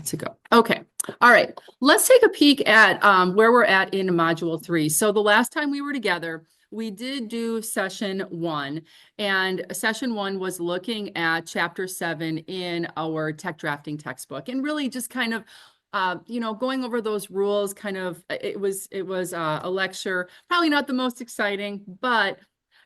to go. Okay. All right. Let's take a peek at where we're at in Module 3. So the last time we were together, we did do session 1, and session 1 was looking at chapter 7 in our tech drafting textbook, and really just kind of going over those rules. Kind of, it was a lecture, probably not the most exciting, but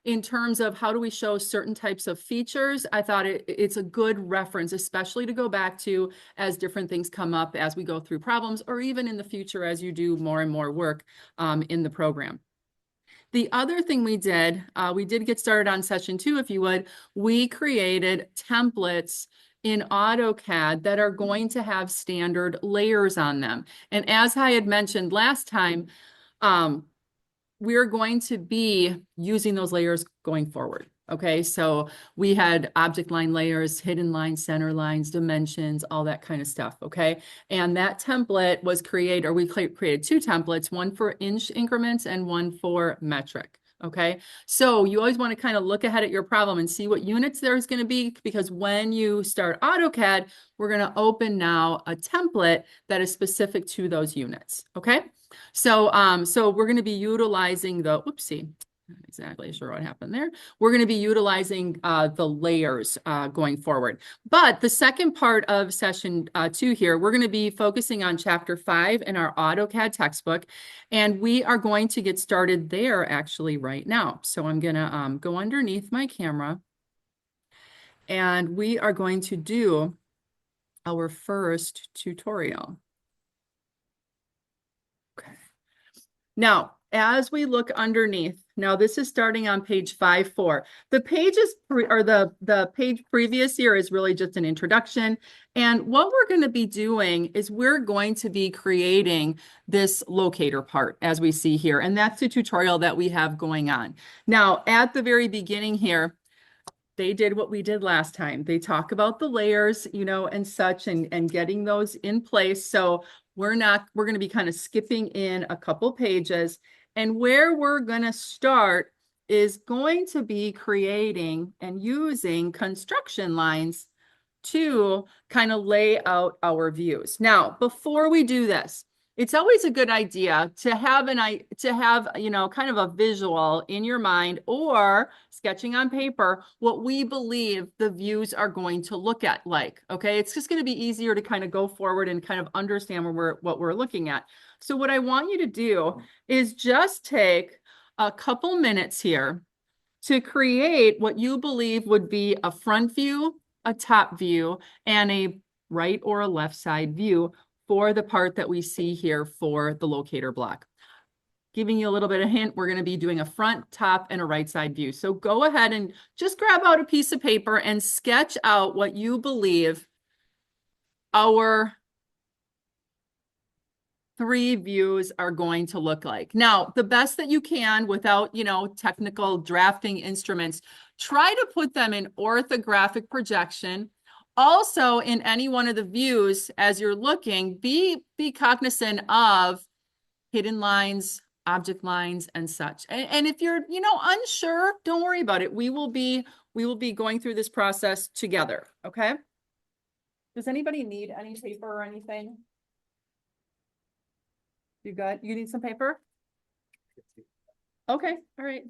in terms of how do we show certain types of features, I thought it's a good reference, especially to go back to as different things come up as we go through problems, or even in the future as you do more and more work in the program. The other thing we did get started on session 2, if you would. We created templates in AutoCAD that are going to have standard layers on them. And as I had mentioned last time, we're going to be using those layers going forward. Okay, so we had object line layers, hidden lines, center lines, dimensions, all that kind of stuff. Okay, and that template was created, or we created 2 templates, one for inch increments and one for metric. Okay, so you always want to kind of look ahead at your problem and see what units there's going to be, because when you start AutoCAD, we're going to open now a template that is specific to those units. Okay, so we're going to be utilizing the, oopsie, not exactly sure what happened there. We're going to be utilizing the layers going forward. But the second part of session 2 here, we're going to be focusing on chapter 5 in our AutoCAD textbook. And we are going to get started there actually right now. So I'm going to go underneath my camera, and we are going to do our first tutorial. Okay. Now, as we look underneath, now this is starting on page 5.4. The pages the page previous here is really just an introduction. And what we're going to be doing is we're going to be creating this locator part, as we see here. And that's the tutorial that we have going on. Now, at the very beginning here, they did what we did last time. They talk about the layers, and such, and getting those in place. So we're going to be kind of skipping in a couple pages. And where we're going to start is going to be creating and using construction lines to kind of lay out our views. Now, before we do this, it's always a good idea to have kind of a visual in your mind, or sketching on paper what we believe the views are going to look at like. Okay, it's just going to be easier to kind of go forward and kind of understand what we're looking at. So what I want you to do is just take a couple minutes here to create what you believe would be a front view, a top view, and a right or a left side view for the part that we see here for the locator block. Giving you a little bit of hint, we're going to be doing a front, top, and a right side view. So go ahead and just grab out a piece of paper and sketch out what you believe our 3 views are going to look like. Now, the best that you can without, technical drafting instruments, try to put them in orthographic projection. Also, in any one of the views, as you're looking, be cognizant of hidden lines, object lines, and such. And if you're, unsure, don't worry about it. We will be going through this process together. Okay. Does anybody need any paper or anything? You got, you need some paper? Okay, all right.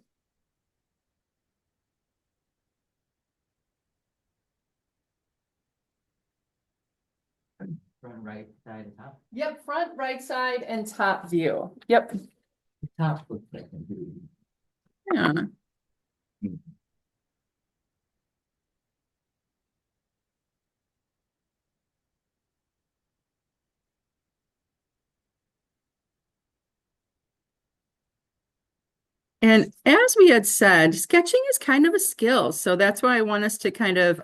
Front, right side, and top. Yep, front, right side, and top view. Yep. The top looks like a blue. Yeah. And as we had said, sketching is kind of a skill. So that's why I want us to kind of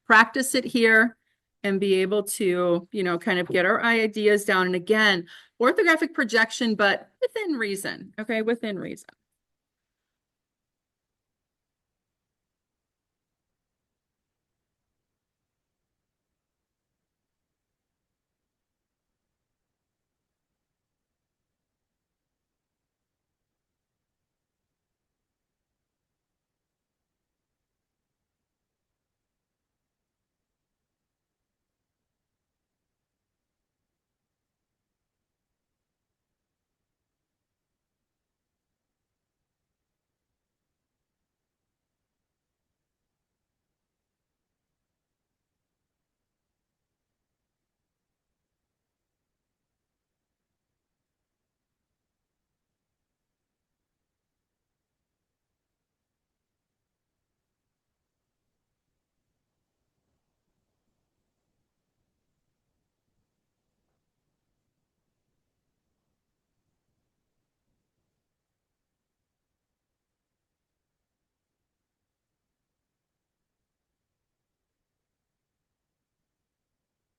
practice it here and be able to, kind of get our ideas down. And again, orthographic projection, but within reason. Okay, within reason.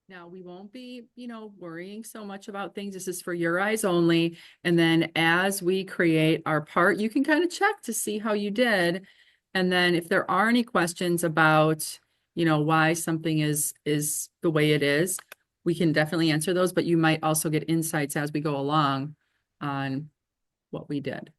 Now, we won't be, worrying so much about things. This is for your eyes only. And then as we create our part, you can kind of check to see how you did. And then if there are any questions about, why something is the way it is, we can definitely answer those, but you might also get insights as we go along on what we did.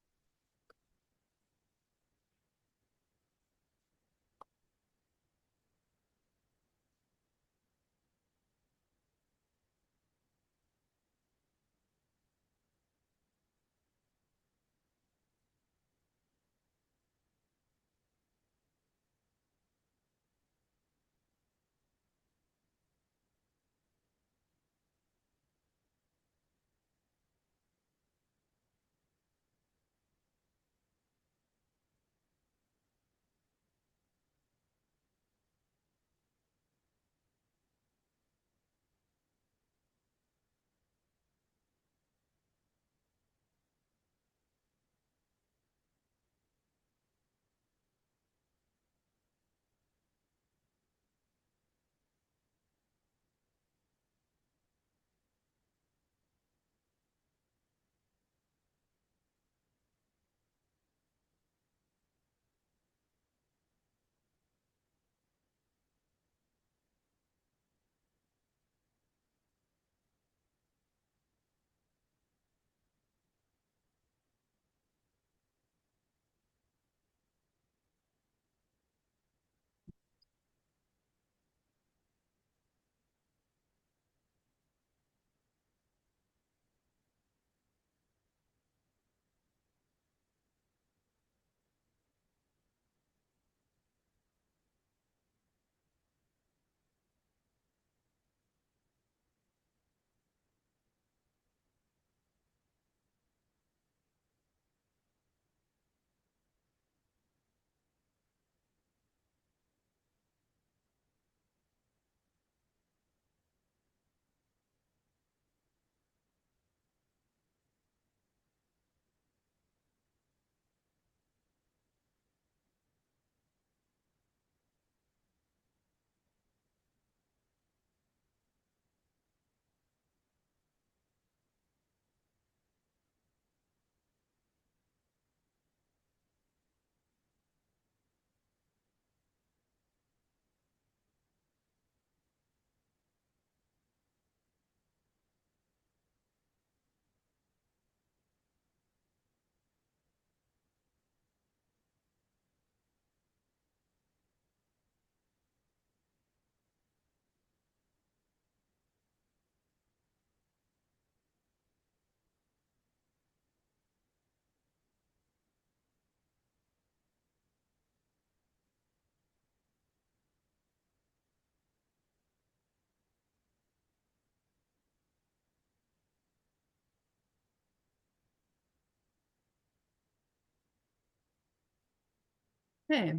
Okay.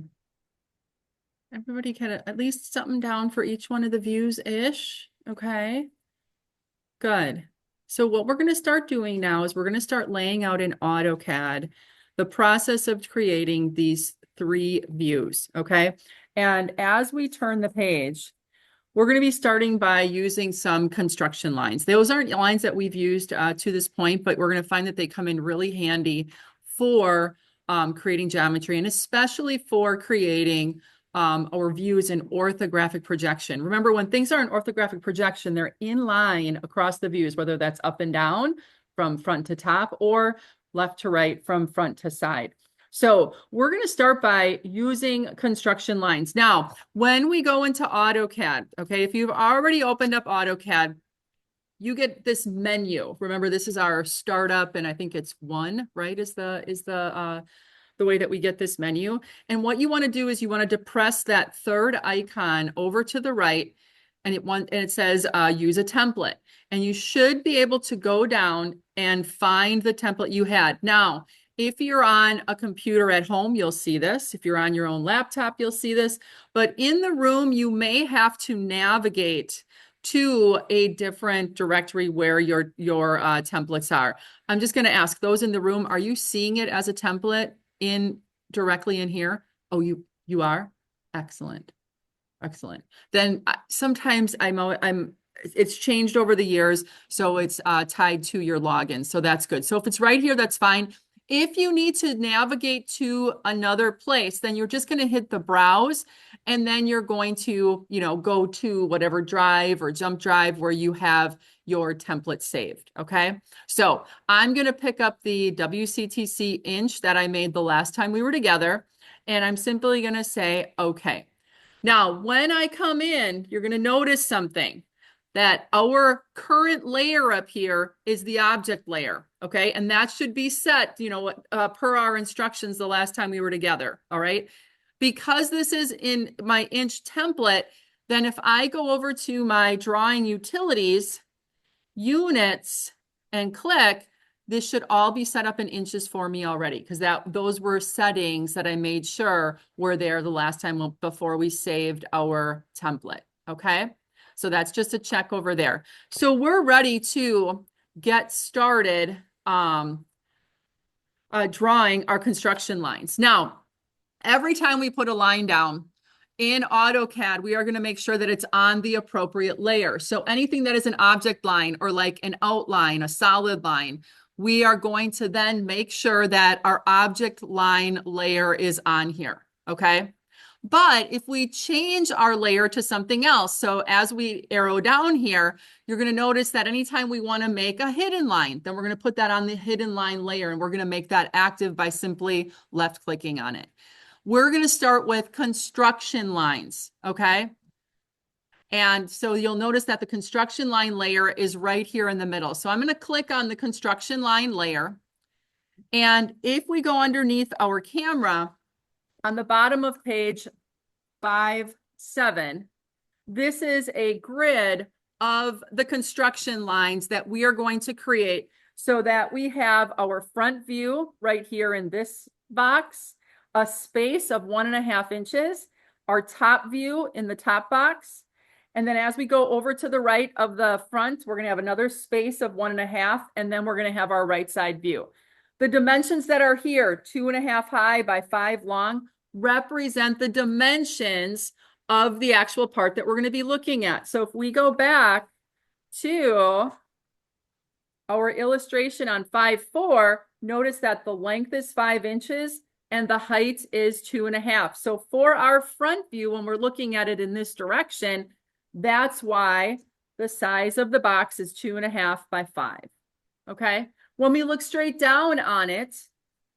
Everybody kind of at least something down for each one of the views-ish. Okay. Good. So what we're going to start doing now is we're going to start laying out in AutoCAD the process of creating these 3 views. Okay. And as we turn the page, we're going to be starting by using some construction lines. Those aren't lines that we've used to this point, but we're going to find that they come in really handy for creating geometry and especially for creating our views in orthographic projection. Remember, when things are in orthographic projection, they're in line across the views, whether that's up and down from front to top or left to right from front to side. So we're going to start by using construction lines. Now, when we go into AutoCAD, okay, if you've already opened up AutoCAD, you get this menu. Remember, this is our startup, and I think it's 1, right? Is the way that we get this menu. And what you want to do is you want to depress that third icon over to the right, and it says use a template. And you should be able to go down and find the template you had. Now, if you're on a computer at home, you'll see this. If you're on your own laptop, you'll see this. But in the room, you may have to navigate to a different directory where your templates are. I'm just going to ask those in the room, are you seeing it as a template directly in here? Oh, you are? Excellent. Excellent. Then sometimes I'm it's changed over the years, so it's tied to your login. So that's good. So if it's right here, that's fine. If you need to navigate to another place, then you're just going to hit the browse, and then you're going to, go to whatever drive or jump drive where you have your template saved. Okay. So I'm going to pick up the WCTC inch that I made the last time we were together, and I'm simply going to say, okay. Now, when I come in, you're going to notice something, that our current layer up here is the object layer, okay? And that should be set, per our instructions the last time we were together, all right? Because this is in my inch template, then if I go over to my drawing utilities, units, and click, this should all be set up in inches for me already, because those were settings that I made sure were there the last time before we saved our template, okay? So that's just a check over there. So we're ready to get started drawing our construction lines. Now, every time we put a line down in AutoCAD, we are going to make sure that it's on the appropriate layer. So anything that is an object line or like an outline, a solid line, we are going to then make sure that our object line layer is on here, okay? But if we change our layer to something else, so as we arrow down here, you're going to notice that anytime we want to make a hidden line, then we're going to put that on the hidden line layer, and we're going to make that active by simply left clicking on it. We're going to start with construction lines, okay? And so you'll notice that the construction line layer is right here in the middle. So I'm going to click on the construction line layer. And if we go underneath our camera, on the bottom of page 5-7, this is a grid of the construction lines that we are going to create, so that we have our front view right here in this box, a space of 1.5 inches, our top view in the top box. And then as we go over to the right of the front, we're going to have another space of 1.5, and then we're going to have our right side view. The dimensions that are here, 2.5 high by 5 long, represent the dimensions of the actual part that we're going to be looking at. So if we go back to our illustration on 5-4, notice that the length is 5 inches and the height is 2.5. So for our front view, when we're looking at it in this direction, that's why the size of the box is 2.5 by 5. Okay. When we look straight down on it,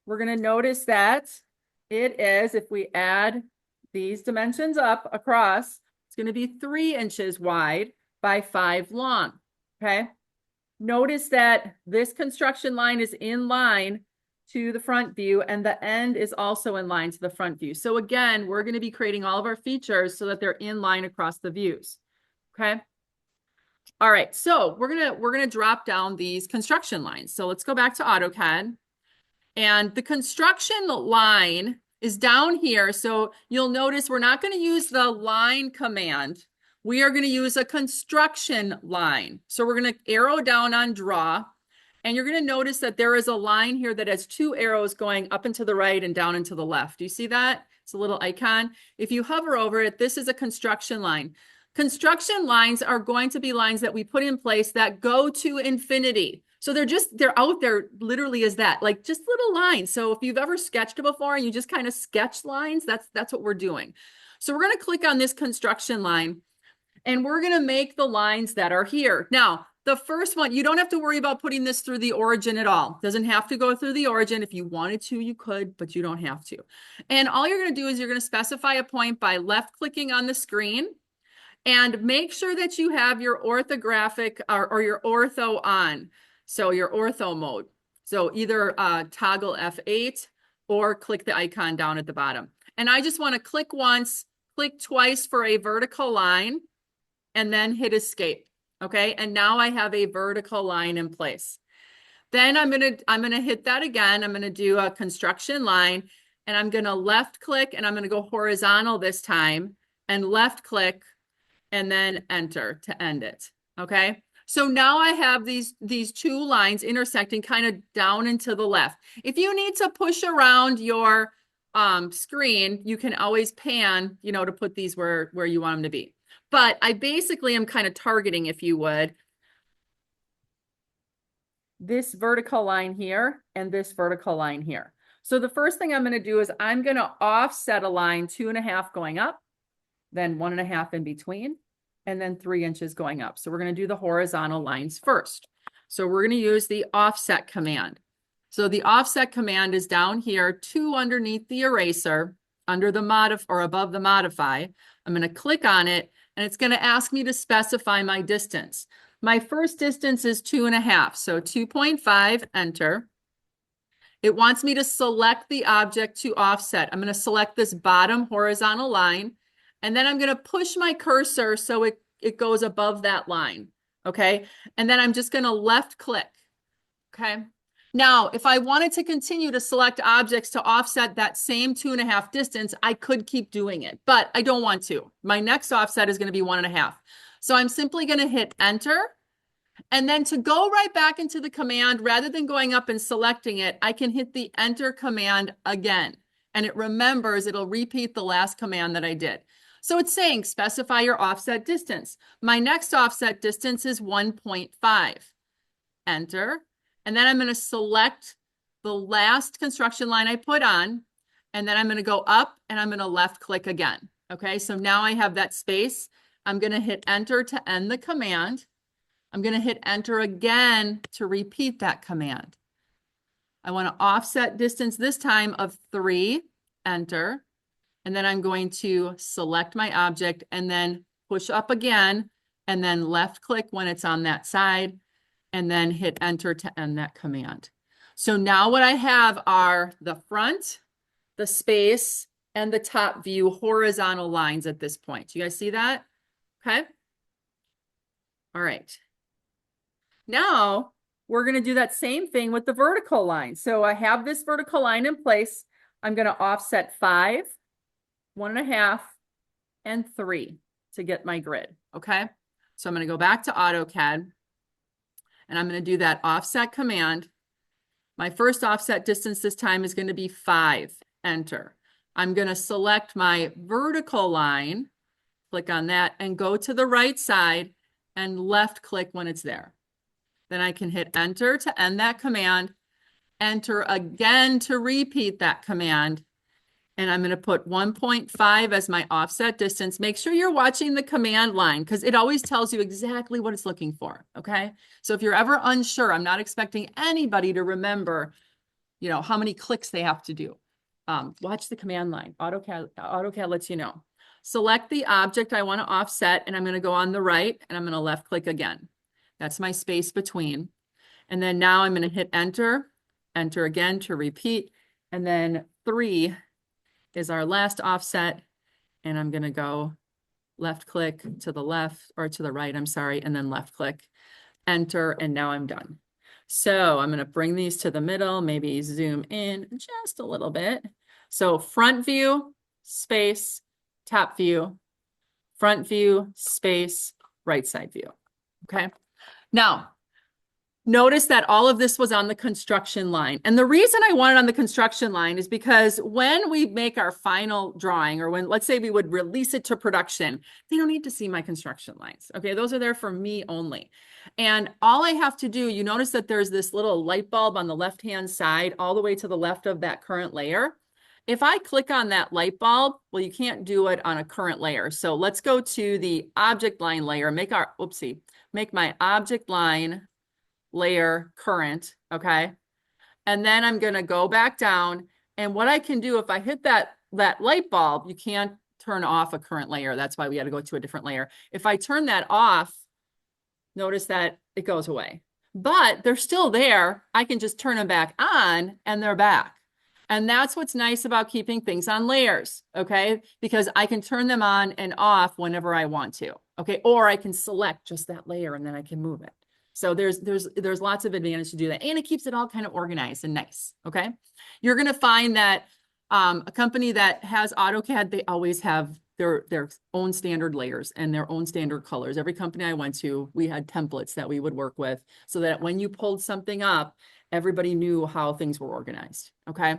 we're going to notice that it is, if we add these dimensions up across, it's going to be 3 inches wide by 5 long. Okay. Notice that this construction line is in line to the front view, and the end is also in line to the front view. So again, we're going to be creating all of our features so that they're in line across the views. Okay. All right. So we're going to drop down these construction lines. So let's go back to AutoCAD. And the construction line is down here. So you'll notice we're not going to use the line command. We are going to use a construction line. So we're going to arrow down on draw. And you're going to notice that there is a line here that has 2 arrows going up and to the right and down and to the left. Do you see that? It's a little icon. If you hover over it, this is a construction line. Construction lines are going to be lines that we put in place that go to infinity. So they're out there literally as that, like just little lines. So if you've ever sketched before and you just kind of sketch lines, that's what we're doing. So we're going to click on this construction line, and we're going to make the lines that are here. Now, the first one, you don't have to worry about putting this through the origin at all. Doesn't have to go through the origin. If you wanted to, you could, but you don't have to. And all you're going to do is you're going to specify a point by left clicking on the screen, and make sure that you have your orthographic or your ortho on. So your ortho mode. So either toggle F8 or click the icon down at the bottom. And I just want to click once, click twice for a vertical line, and then hit escape. Okay. And now I have a vertical line in place. Then I'm going to hit that again. I'm going to do a construction line, and I'm going to left click, and I'm going to go horizontal this time, and left click, and then enter to end it. Okay. So now I have these 2 lines intersecting kind of down and to the left. If you need to push around your screen, you can always pan, to put these where you want them to be. But I basically am kind of targeting, if you would, this vertical line here and this vertical line here. So the first thing I'm going to do is I'm going to offset a line 2.5 going up, then 1.5 in between, and then 3 inches going up. So we're going to do the horizontal lines first. So we're going to use the offset command. So the offset command is down here, 2 underneath the eraser, under the modify or above the modify. I'm going to click on it, and it's going to ask me to specify my distance. My first distance is 2.5, so 2.5, enter. It wants me to select the object to offset. I'm going to select this bottom horizontal line, and then I'm going to push my cursor so it goes above that line, okay? And then I'm just going to left click, okay? Now, if I wanted to continue to select objects to offset that same 2.5 distance, I could keep doing it, but I don't want to. My next offset is going to be 1.5. So I'm simply going to hit enter. And then to go right back into the command, rather than going up and selecting it, I can hit the enter command again. And it remembers, it'll repeat the last command that I did. So it's saying specify your offset distance. My next offset distance is 1.5. Enter. And then I'm going to select the last construction line I put on. And then I'm going to go up and I'm going to left click again. Okay, so now I have that space. I'm going to hit enter to end the command. I'm going to hit enter again to repeat that command. I want to offset distance this time of 3, enter. And then I'm going to select my object and then push up again and then left click when it's on that side and then hit enter to end that command. So now what I have are the front, the space, and the top view horizontal lines at this point. Do you guys see that? Okay. All right. Now we're going to do that same thing with the vertical line. So I have this vertical line in place. I'm going to offset 5, 1.5, and 3 to get my grid. Okay. So I'm going to go back to AutoCAD and I'm going to do that offset command. My first offset distance this time is going to be 5, enter. I'm going to select my vertical line, click on that, and go to the right side and left click when it's there. Then I can hit enter to end that command, enter again to repeat that command, and I'm going to put 1.5 as my offset distance. Make sure you're watching the command line because it always tells you exactly what it's looking for, okay? So if you're ever unsure, I'm not expecting anybody to remember, how many clicks they have to do. Watch the command line. AutoCAD lets you know. Select the object I want to offset, and I'm going to go on the right, and I'm going to left click again. That's my space between. And then now I'm going to hit enter, enter again to repeat. And then 3 is our last offset. And I'm going to go left click to the left or to the right, I'm sorry, and then left click, enter, and now I'm done. So I'm going to bring these to the middle, maybe zoom in just a little bit. So front view, space, top view, front view, space, right side view. Okay. Now, notice that all of this was on the construction line. And the reason I want it on the construction line is because when we make our final drawing, or when, let's say we would release it to production, they don't need to see my construction lines. Okay, those are there for me only. And all I have to do, you notice that there's this little light bulb on the left-hand side, all the way to the left of that current layer. If I click on that light bulb, well, you can't do it on a current layer. So let's go to the object line layer, make my object line layer current, okay? And then I'm going to go back down. And what I can do, if I hit that light bulb, you can't turn off a current layer. That's why we got to go to a different layer. If I turn that off, notice that it goes away. But they're still there. I can just turn them back on and they're back. And that's what's nice about keeping things on layers, okay? Because I can turn them on and off whenever I want to, okay? Or I can select just that layer and then I can move it. So there's lots of advantage to do that. And it keeps it all kind of organized and nice, okay? You're going to find that a company that has AutoCAD, they always have their own standard layers and their own standard colors. Every company I went to, we had templates that we would work with so that when you pulled something up, everybody knew how things were organized, okay?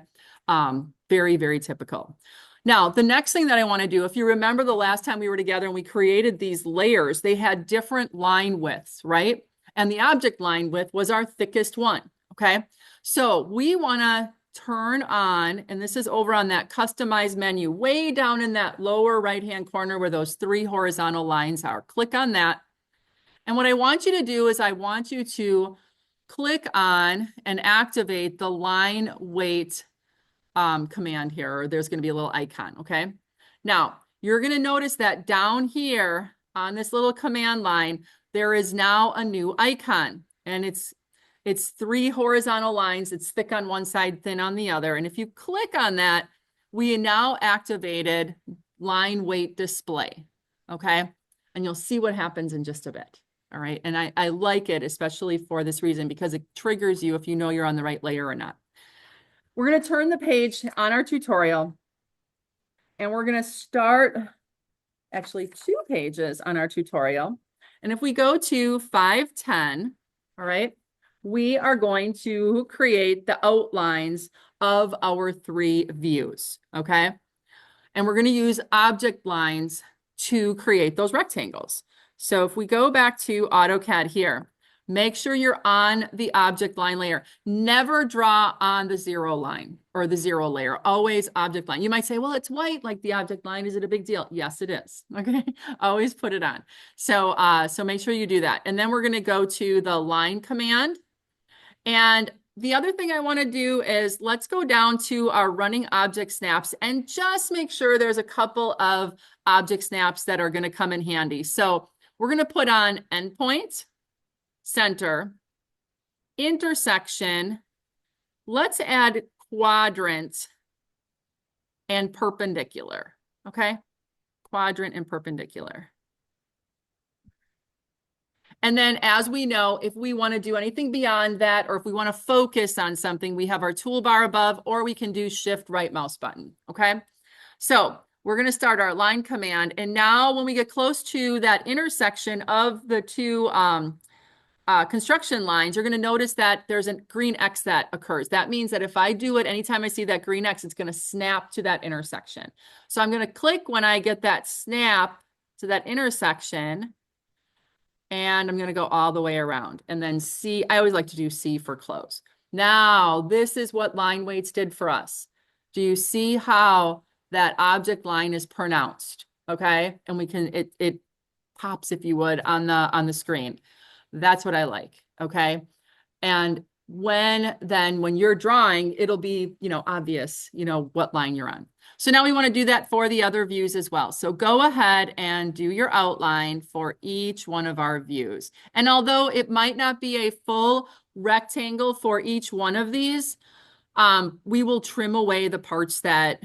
Very, very typical. Now, the next thing that I want to do, if you remember the last time we were together and we created these layers, they had different line widths, right? And the object line width was our thickest one, okay? So we want to turn on, and this is over on that customize menu, way down in that lower right-hand corner where those 3 horizontal lines are. Click on that. And what I want you to do is I want you to click on and activate the line weight command here, or there's going to be a little icon, okay? Now, you're going to notice that down here on this little command line, there is now a new icon, and it's 3 horizontal lines. It's thick on one side, thin on the other. And if you click on that, we now activated line weight display, okay? And you'll see what happens in just a bit. All right, and I like it, especially for this reason, because it triggers you if you know you're on the right layer or not. We're going to turn the page on our tutorial, and we're going to start actually 2 pages on our tutorial. And if we go to 510, all right, we are going to create the outlines of our 3 views, okay? And we're going to use object lines to create those rectangles. So if we go back to AutoCAD here, make sure you're on the object line layer. Never draw on the 0 line or the 0 layer, always object line. You might say, well, it's white like the object line. Is it a big deal? Yes, it is. Okay, always put it on. So, so make sure you do that. And then we're going to go to the line command. And the other thing I want to do is let's go down to our running object snaps and just make sure there's a couple of object snaps that are going to come in handy. So we're going to put on endpoint, center, intersection. Let's add quadrant and perpendicular. Okay, quadrant and perpendicular. And then as we know, if we want to do anything beyond that, or if we want to focus on something, we have our toolbar above, or we can do shift right mouse button, okay? So we're going to start our line command. And now when we get close to that intersection of the 2 construction lines, you're going to notice that there's a green X that occurs. That means that if I do it, anytime I see that green X, it's going to snap to that intersection. So I'm going to click when I get that snap to that intersection. And I'm going to go all the way around. And then C, I always like to do C for close. Now, this is what line weights did for us. Do you see how that object line is pronounced? Okay. And we can, it pops, if you would, on the screen. That's what I like. Okay. And when you're drawing, it'll be, obvious, what line you're on. So now we want to do that for the other views as well. So go ahead and do your outline for each one of our views. And although it might not be a full rectangle for each one of these, we will trim away the parts that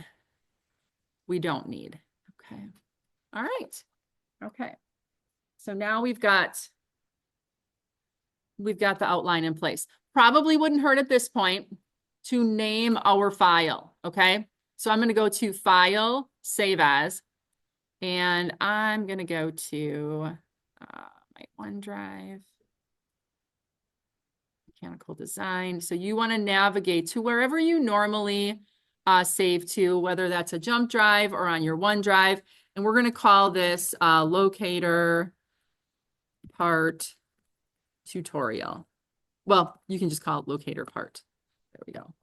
we don't need. Okay. All right. Okay. So now we've got the outline in place. Probably wouldn't hurt at this point to name our file, okay? So I'm going to go to File, Save As, and I'm going to go to my OneDrive, Mechanical Design. So you want to navigate to wherever you normally save to, whether that's a jump drive or on your OneDrive. And we're going to call this Locator Part Tutorial. Well, you can just call it Locator Part. There we go.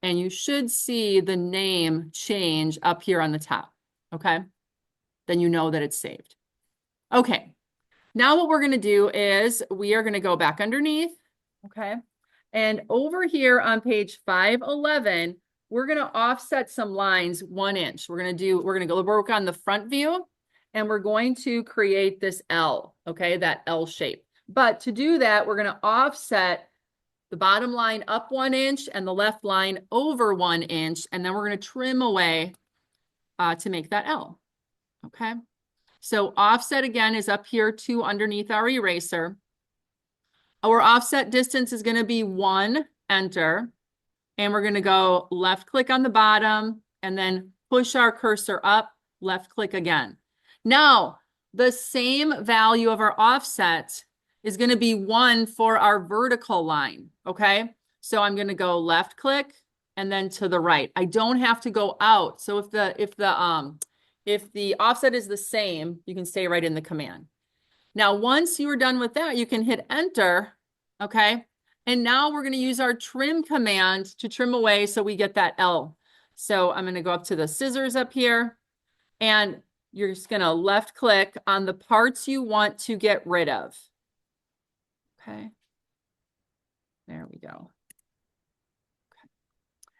And you should see the name change up here on the top, okay? Then you know that it's saved. Okay, now what we're gonna do is we are gonna go back underneath, okay? And over here on page 511, we're gonna offset some lines 1 inch. We're gonna go work on the front view, and we're going to create this L, okay? That L shape. But to do that, we're gonna offset the bottom line up 1 inch and the left line over 1 inch. And then we're going to trim away to make that L. Okay. So offset again is up here to underneath our eraser. Our offset distance is going to be 1, enter. And we're going to go left click on the bottom and then push our cursor up, left click again. Now, the same value of our offset is going to be 1 for our vertical line, okay? So I'm going to go left click and then to the right. I don't have to go out. So if the offset is the same, you can stay right in the command. Now, once you are done with that, you can hit enter, okay? And now we're going to use our trim command to trim away so we get that L. So I'm going to go up to the scissors up here, and you're just going to left click on the parts you want to get rid of. Okay. There we go. Okay.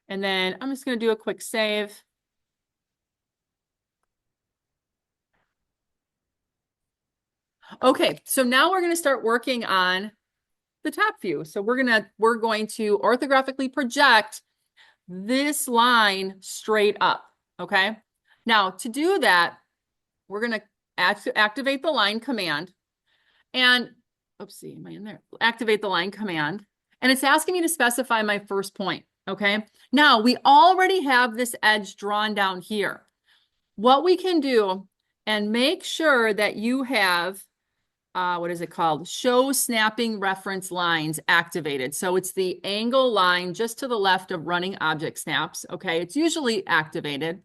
And then I'm just going to do a quick save. Okay, so now we're going to start working on the top view. So we're going to orthographically project this line straight up, okay? Now, to do that, we're going to activate the line command and, oopsie, am I in there? Activate the line command, and it's asking me to specify my first point, okay? Now, we already have this edge drawn down here. What we can do, and make sure that you have what is it called? Show snapping reference lines activated. So it's the angle line just to the left of running object snaps. Okay, it's usually activated.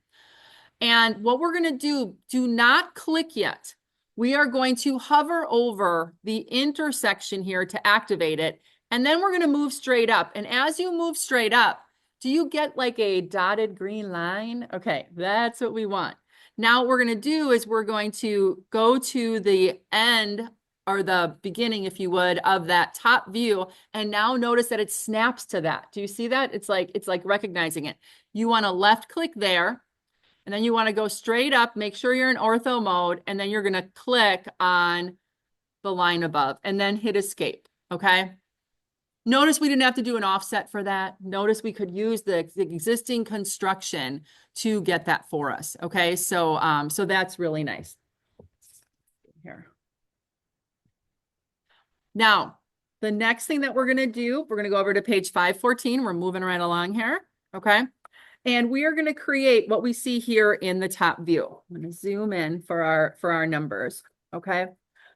And what we're going to do not click yet. We are going to hover over the intersection here to activate it. And then we're going to move straight up. And as you move straight up, do you get like a dotted green line? Okay, that's what we want. Now what we're going to do is we're going to go to the end or the beginning, if you would, of that top view. And now notice that it snaps to that. Do you see that? It's like recognizing it. You want to left click there, and then you want to go straight up, make sure you're in ortho mode, and then you're going to click on the line above and then hit escape. Okay. Notice we didn't have to do an offset for that. Notice we could use the existing construction to get that for us. Okay, so that's really nice. Here. Now, the next thing that we're going to do, we're going to go over to page 514. We're moving right along here. Okay, and we are going to create what we see here in the top view. I'm going to zoom in for our numbers. Okay,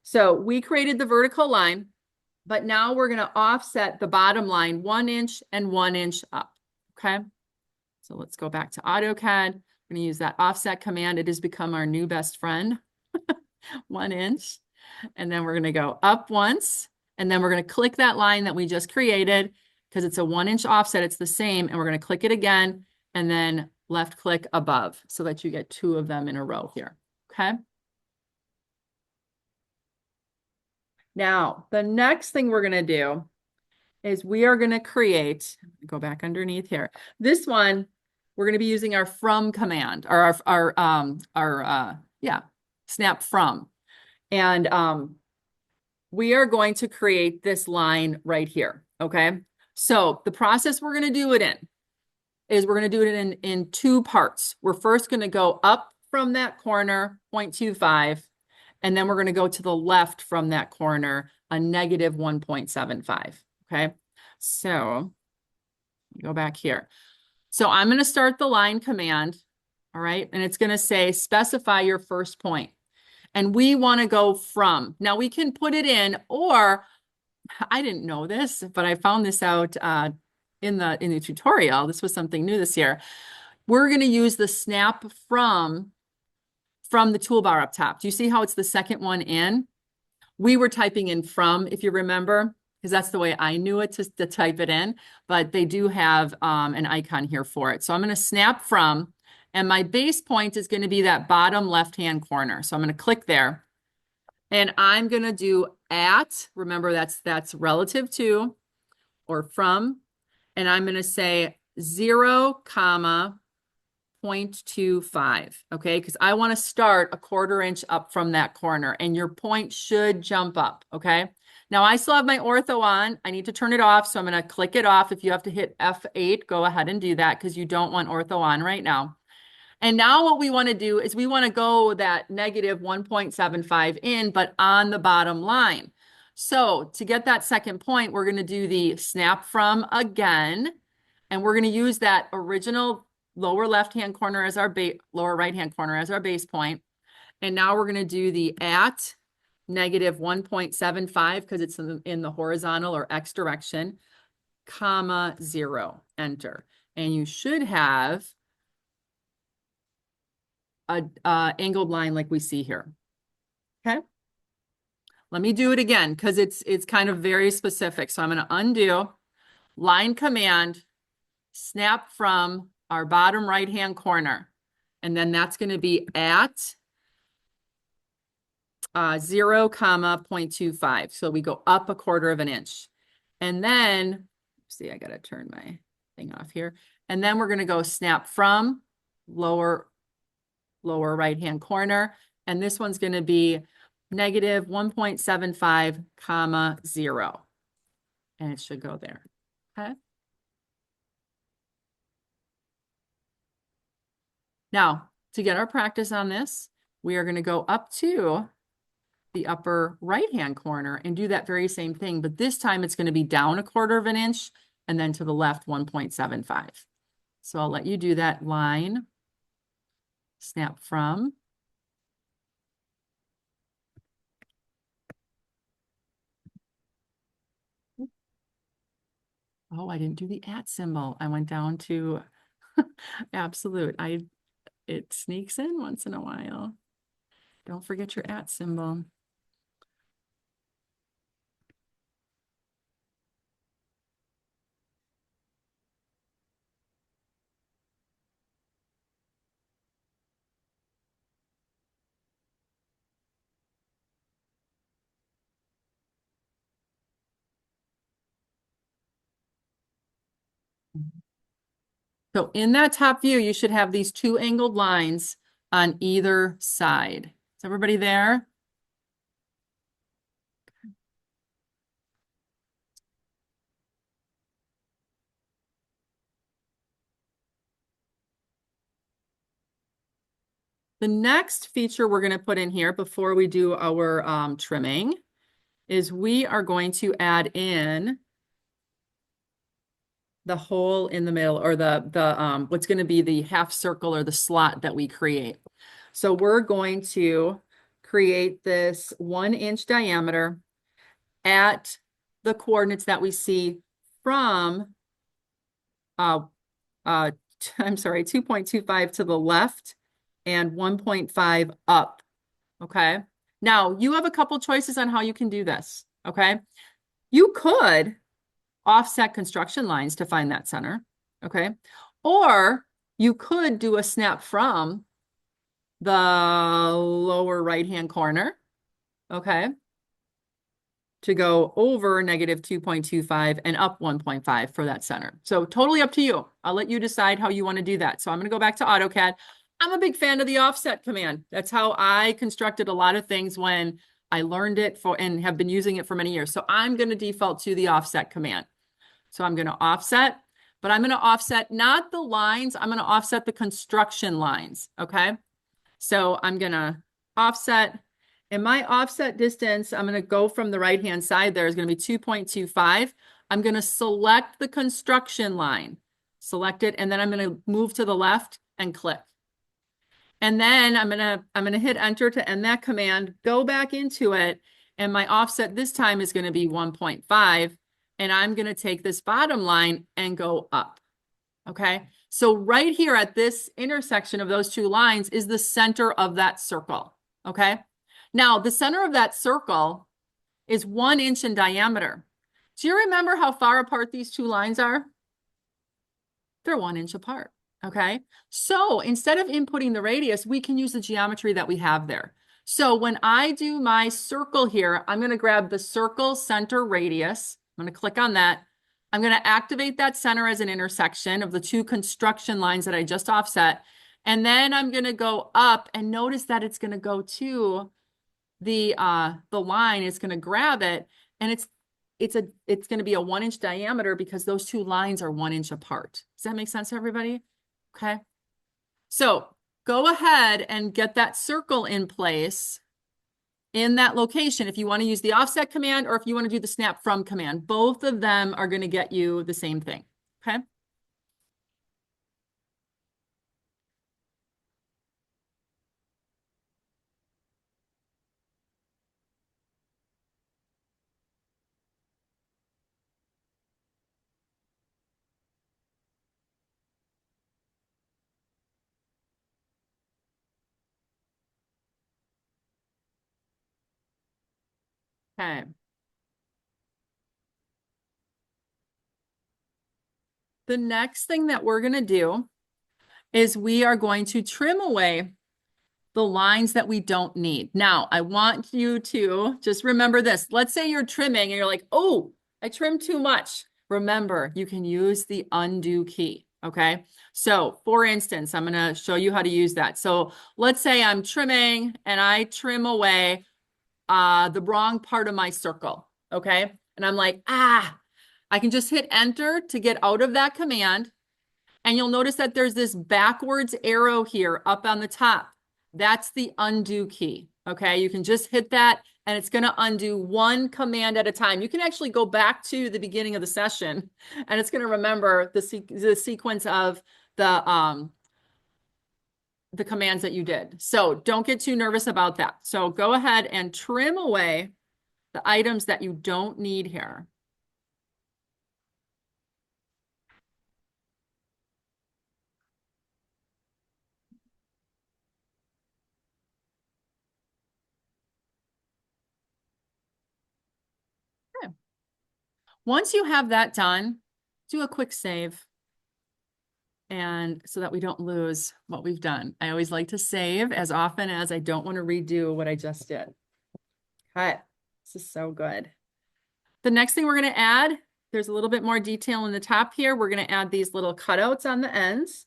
so we created the vertical line. But now we're going to offset the bottom line 1 inch and 1 inch up, okay? So let's go back to AutoCAD. We're going to use that offset command. It has become our new best friend, 1 inch. And then we're going to go up once, and then we're going to click that line that we just created because it's a 1 inch offset. It's the same, and we're going to click it again, and then left click above so that you get 2 of them in a row here, okay? Now, the next thing we're going to do is we are going to create, go back underneath here. This one, we're going to be using our from command or snap from. And we are going to create this line right here. Okay. So the process we're going to do it in is we're going to do it in 2 parts. We're first going to go up from that corner, 0.25. And then we're going to go to the left from that corner, a negative 1.75. Okay. So go back here. So I'm going to start the line command. All right. And it's going to say specify your first point. And we want to go from. Now we can put it in, or I didn't know this, but I found this out in the tutorial. This was something new this year. We're going to use the snap from the toolbar up top. Do you see how it's the second one in? We were typing in from, if you remember, because that's the way I knew it to type it in, but they do have an icon here for it. So I'm going to snap from, and my base point is going to be that bottom left-hand corner. So I'm going to click there, and I'm going to do at, remember that's relative to, or from, and I'm going to say 0, 0.25, okay? Because I want to start a 1/4 inch up from that corner, and your point should jump up, okay? Now, I still have my ortho on. I need to turn it off, so I'm going to click it off. If you have to hit F8, go ahead and do that because you don't want ortho on right now. And now what we want to do is we want to go that negative 1.75 in, but on the bottom line. So to get that second point, we're going to do the snap from again, and we're going to use that original lower left-hand corner as our lower right-hand corner as our base point. And now we're going to do the at negative 1.75 because it's in the horizontal or X direction. comma, 0, enter. And you should have a angled line like we see here. Okay. Let me do it again because it's kind of very specific. So I'm going to undo, line command, snap from our bottom right-hand corner. And then that's going to be at 0, 0.25. So we go up 1/4 of an inch. And then, see, I got to turn my thing off here. And then we're going to go snap from lower right-hand corner. And this one's going to be negative 1.75, 0. And it should go there. Okay. Now, to get our practice on this, we are going to go up to the upper right-hand corner and do that very same thing, but this time it's going to be down 1/4 of an inch and then to the left 1.75. So I'll let you do that line, snap from. Oh, I didn't do the at symbol. I went down to absolute. It sneaks in once in a while. Don't forget your at symbol. So in that top view, you should have these 2 angled lines on either side. Is everybody there? The next feature we're going to put in here before we do our trimming is we are going to add in the hole in the middle, or the what's going to be the half circle or the slot that we create. So we're going to create this 1-inch diameter at the coordinates that we see from I'm sorry, 2.25 to the left and 1.5 up. Okay. Now you have a couple choices on how you can do this. Okay. You could offset construction lines to find that center. Okay. Or you could do a snap from the lower right-hand corner. Okay. To go over negative 2.25 and up 1.5 for that center. So totally up to you. I'll let you decide how you want to do that. So I'm going to go back to AutoCAD. I'm a big fan of the offset command. That's how I constructed a lot of things when I learned it and have been using it for many years. So I'm going to default to the offset command. So I'm going to offset, but I'm going to offset not the lines. I'm going to offset the construction lines. Okay. So I'm going to offset. And my offset distance, I'm going to go from the right-hand side there is going to be 2.25. I'm going to select the construction line, select it, and then I'm going to move to the left and click. And then I'm going to hit enter to end that command, go back into it, and my offset this time is going to be 1.5, and I'm going to take this bottom line and go up. Okay? So right here at this intersection of those 2 lines is the center of that circle. Okay? Now, the center of that circle is 1 inch in diameter. Do you remember how far apart these 2 lines are? They're 1 inch apart, okay? So instead of inputting the radius, we can use the geometry that we have there. So when I do my circle here, I'm going to grab the circle center radius. I'm going to click on that. I'm going to activate that center as an intersection of the 2 construction lines that I just offset. And then I'm going to go up, and notice that it's going to go to the line. It's going to grab it, and it's going to be a 1 inch diameter because those 2 lines are 1 inch apart. Does that make sense, everybody? Okay. So go ahead and get that circle in place in that location. If you want to use the offset command or if you want to do the snap from command, both of them are going to get you the same thing. Okay. Okay. The next thing that we're going to do is we are going to trim away the lines that we don't need. Now, I want you to just remember this. Let's say you're trimming and you're like, oh, I trimmed too much. Remember, you can use the undo key. Okay. So for instance, I'm going to show you how to use that. So let's say I'm trimming and I trim away the wrong part of my circle. Okay. And I'm like, I can just hit enter to get out of that command. And you'll notice that there's this backwards arrow here up on the top. That's the undo key. Okay, you can just hit that and it's going to undo one command at a time. You can actually go back to the beginning of the session and it's going to remember the sequence of the commands that you did. So don't get too nervous about that. So go ahead and trim away the items that you don't need here. Okay. Once you have that done, do a quick save. And so that we don't lose what we've done. I always like to save as often as I don't want to redo what I just did. Okay, this is so good. The next thing we're going to add, there's a little bit more detail in the top here. We're going to add these little cutouts on the ends.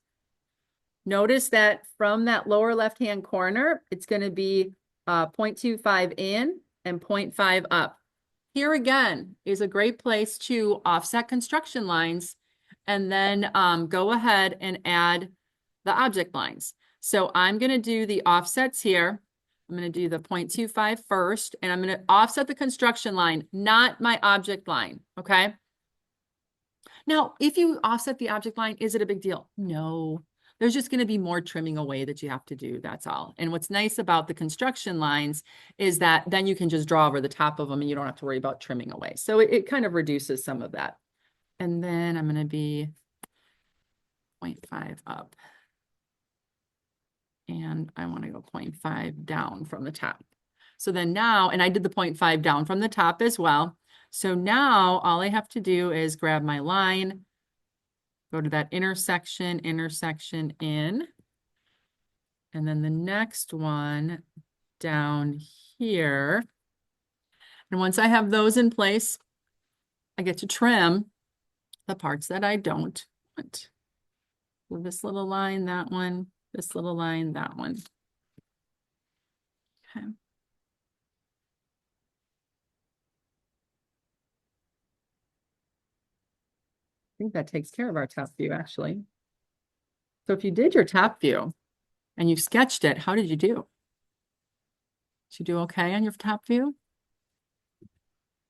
Notice that from that lower left-hand corner, it's going to be 0.25 in and 0.5 up. Here again is a great place to offset construction lines and then go ahead and add the object lines. So I'm going to do the offsets here. I'm going to do the 0.25 first, and I'm going to offset the construction line, not my object line, okay? Now, if you offset the object line, is it a big deal? No. There's just going to be more trimming away that you have to do, that's all. And what's nice about the construction lines is that then you can just draw over the top of them and you don't have to worry about trimming away. So it kind of reduces some of that. And then I'm going to be 0.5 up. And I want to go 0.5 down from the top. So then now, and I did the 0.5 down from the top as well. So now all I have to do is grab my line, go to that intersection in, and then the next one down here. And once I have those in place, I get to trim the parts that I don't want. So this little line, that one, this little line, that one. Okay. I think that takes care of our top view, actually. So if you did your top view and you sketched it, how did you do? Did you do okay on your top view?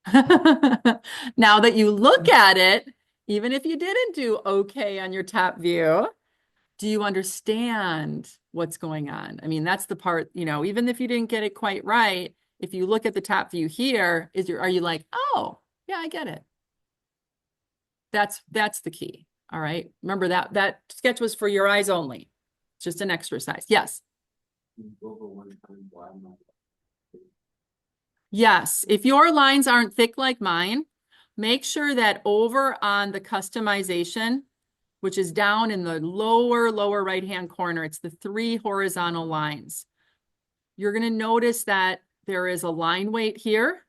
Now that you look at it, even if you didn't do okay on your top view, do you understand what's going on? I mean, that's the part, you know, even if you didn't get it quite right, if you look at the top view here, are you like, oh, yeah, I get it. That's the key. All right. Remember that sketch was for your eyes only. It's just an exercise. Yes. Yes. If your lines aren't thick like mine, make sure that over on the customization, which is down in the lower right-hand corner, it's the 3 horizontal lines. You're going to notice that there is a line weight here.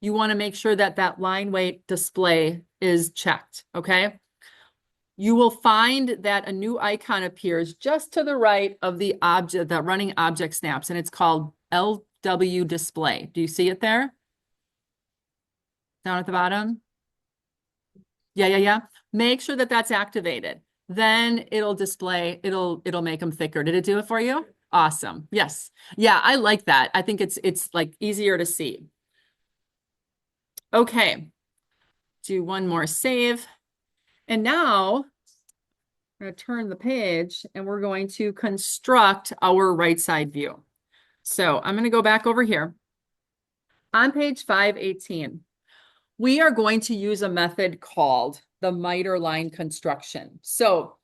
You want to make sure that that line weight display is checked, okay? You will find that a new icon appears just to the right of the object, the running object snaps, and it's called LW display. Do you see it there? Down at the bottom? Yeah. Make sure that that's activated. Then it'll display, it'll make them thicker. Did it do it for you? Awesome. Yes. Yeah, I like that. I think it's like easier to see. Okay. Do one more save. And now we're going to turn the page and we're going to construct our right side view. So I'm going to go back over here. On page 518, we are going to use a method called the miter line construction. So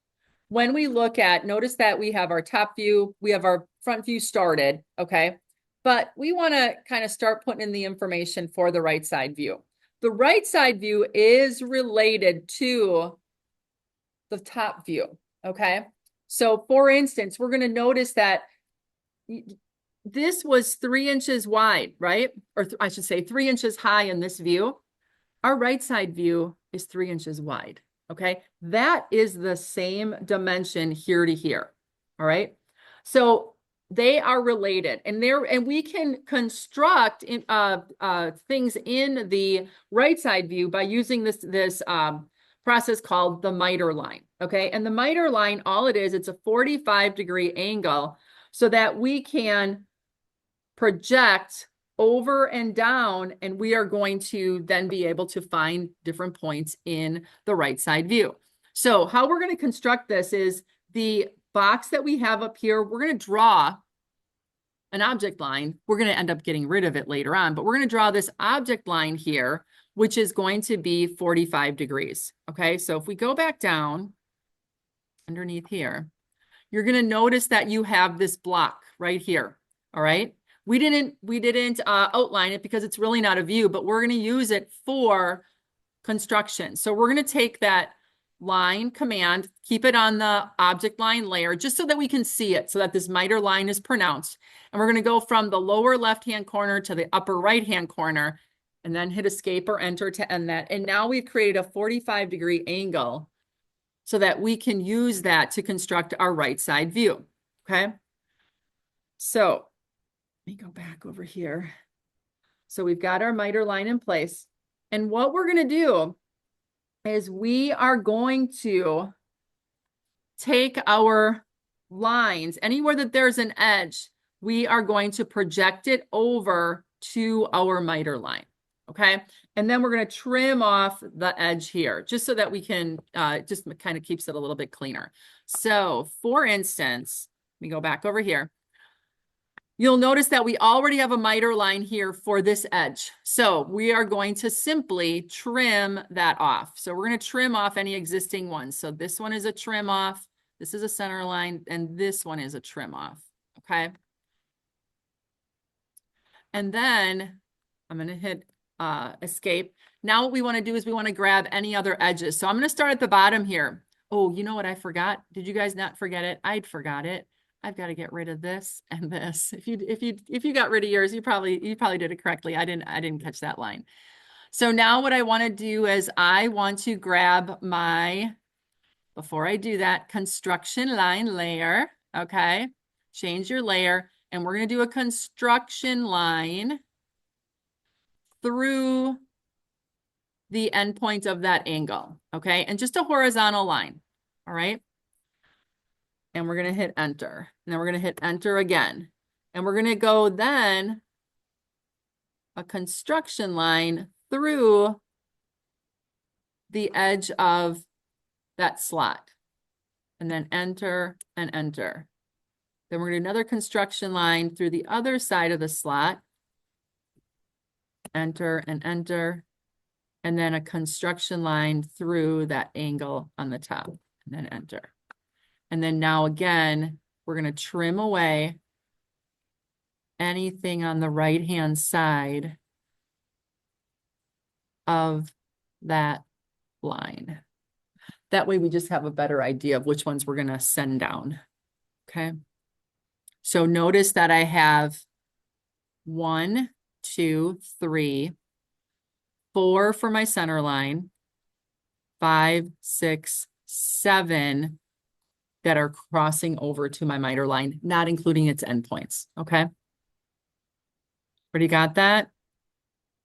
when we look at, notice that we have our top view, we have our front view started, okay? but we want to kind of start putting in the information for the right side view. The right side view is related to the top view, okay? So for instance, we're going to notice that this was 3 inches wide, right? Or I should say 3 inches high in this view. Our right side view is 3 inches wide, okay? That is the same dimension here to here, all right? So they are related, and we can construct things in the right side view by using this process called the miter line, okay? And the miter line, all it is, it's a 45-degree angle so that we can project over and down, and we are going to then be able to find different points in the right side view. So how we're going to construct this is the box that we have up here, we're going to draw an object line. We're going to end up getting rid of it later on, but we're going to draw this object line here, which is going to be 45 degrees. Okay, so if we go back down underneath here, you're going to notice that you have this block right here. All right. We didn't outline it because it's really not a view, but we're going to use it for construction. So we're going to take that line command, keep it on the object line layer, just so that we can see it, so that this miter line is pronounced. And we're going to go from the lower left-hand corner to the upper right-hand corner, and then hit escape or enter to end that. And now we've created a 45-degree angle so that we can use that to construct our right side view. Okay. So let me go back over here. So we've got our miter line in place. And what we're going to do is we are going to take our lines, anywhere that there's an edge, we are going to project it over to our miter line. Okay. And then we're going to trim off the edge here, just so that we can, just kind of keeps it a little bit cleaner. So for instance, let me go back over here. You'll notice that we already have a miter line here for this edge. So we are going to simply trim that off. So we're going to trim off any existing ones. So this one is a trim off. This is a center line, and this one is a trim off. Okay. And then I'm going to hit escape. Now what we want to do is we want to grab any other edges. So I'm going to start at the bottom here. Oh, you know what I forgot? Did you guys not forget it? I'd forgot it. I've got to get rid of this and this. If you got rid of yours, you probably did it correctly. I didn't catch that line. So now what I want to do is I want to grab my, before I do that, construction line layer. Okay. Change your layer, and we're going to do a construction line through the endpoint of that angle. Okay. And just a horizontal line. All right. And we're going to hit enter. And then we're going to hit enter again. And we're going to go then a construction line through the edge of that slot. And then enter and enter. Then we're going to do another construction line through the other side of the slot. Enter and enter. And then a construction line through that angle on the top. And then enter. And then now again, we're going to trim away anything on the right-hand side of that line. That way we just have a better idea of which ones we're going to send down. Okay. So notice that I have 1, 2, 3, 4 for my center line, 5, 6, 7 that are crossing over to my miter line, not including its endpoints. Okay. Already got that?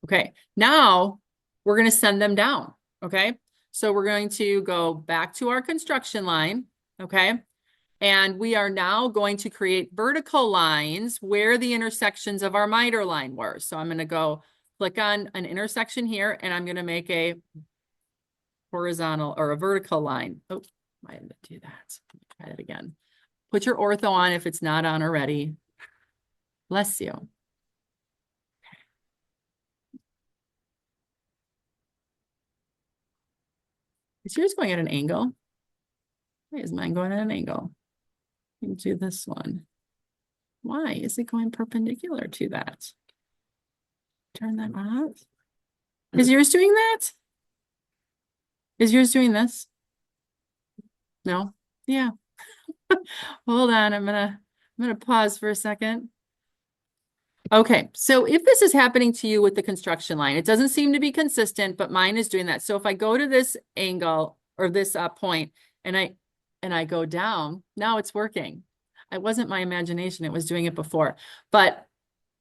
Okay. Now we're going to send them down. Okay. So we're going to go back to our construction line. Okay. And we are now going to create vertical lines where the intersections of our miter line were. So I'm going to go click on an intersection here, and I'm going to make a horizontal or a vertical line. Oh, I didn't do that. Try it again. Put your ortho on if it's not on already. Bless you. Okay. Is yours going at an angle? Why is mine going at an angle? Let me do this one. Why is it going perpendicular to that? Turn that off. Is yours doing that? Is yours doing this? No? Yeah. Hold on, I'm gonna pause for a second. Okay, so if this is happening to you with the construction line, it doesn't seem to be consistent, but mine is doing that. So if I go to this angle or this point and I go down, now it's working. It wasn't my imagination, it was doing it before. But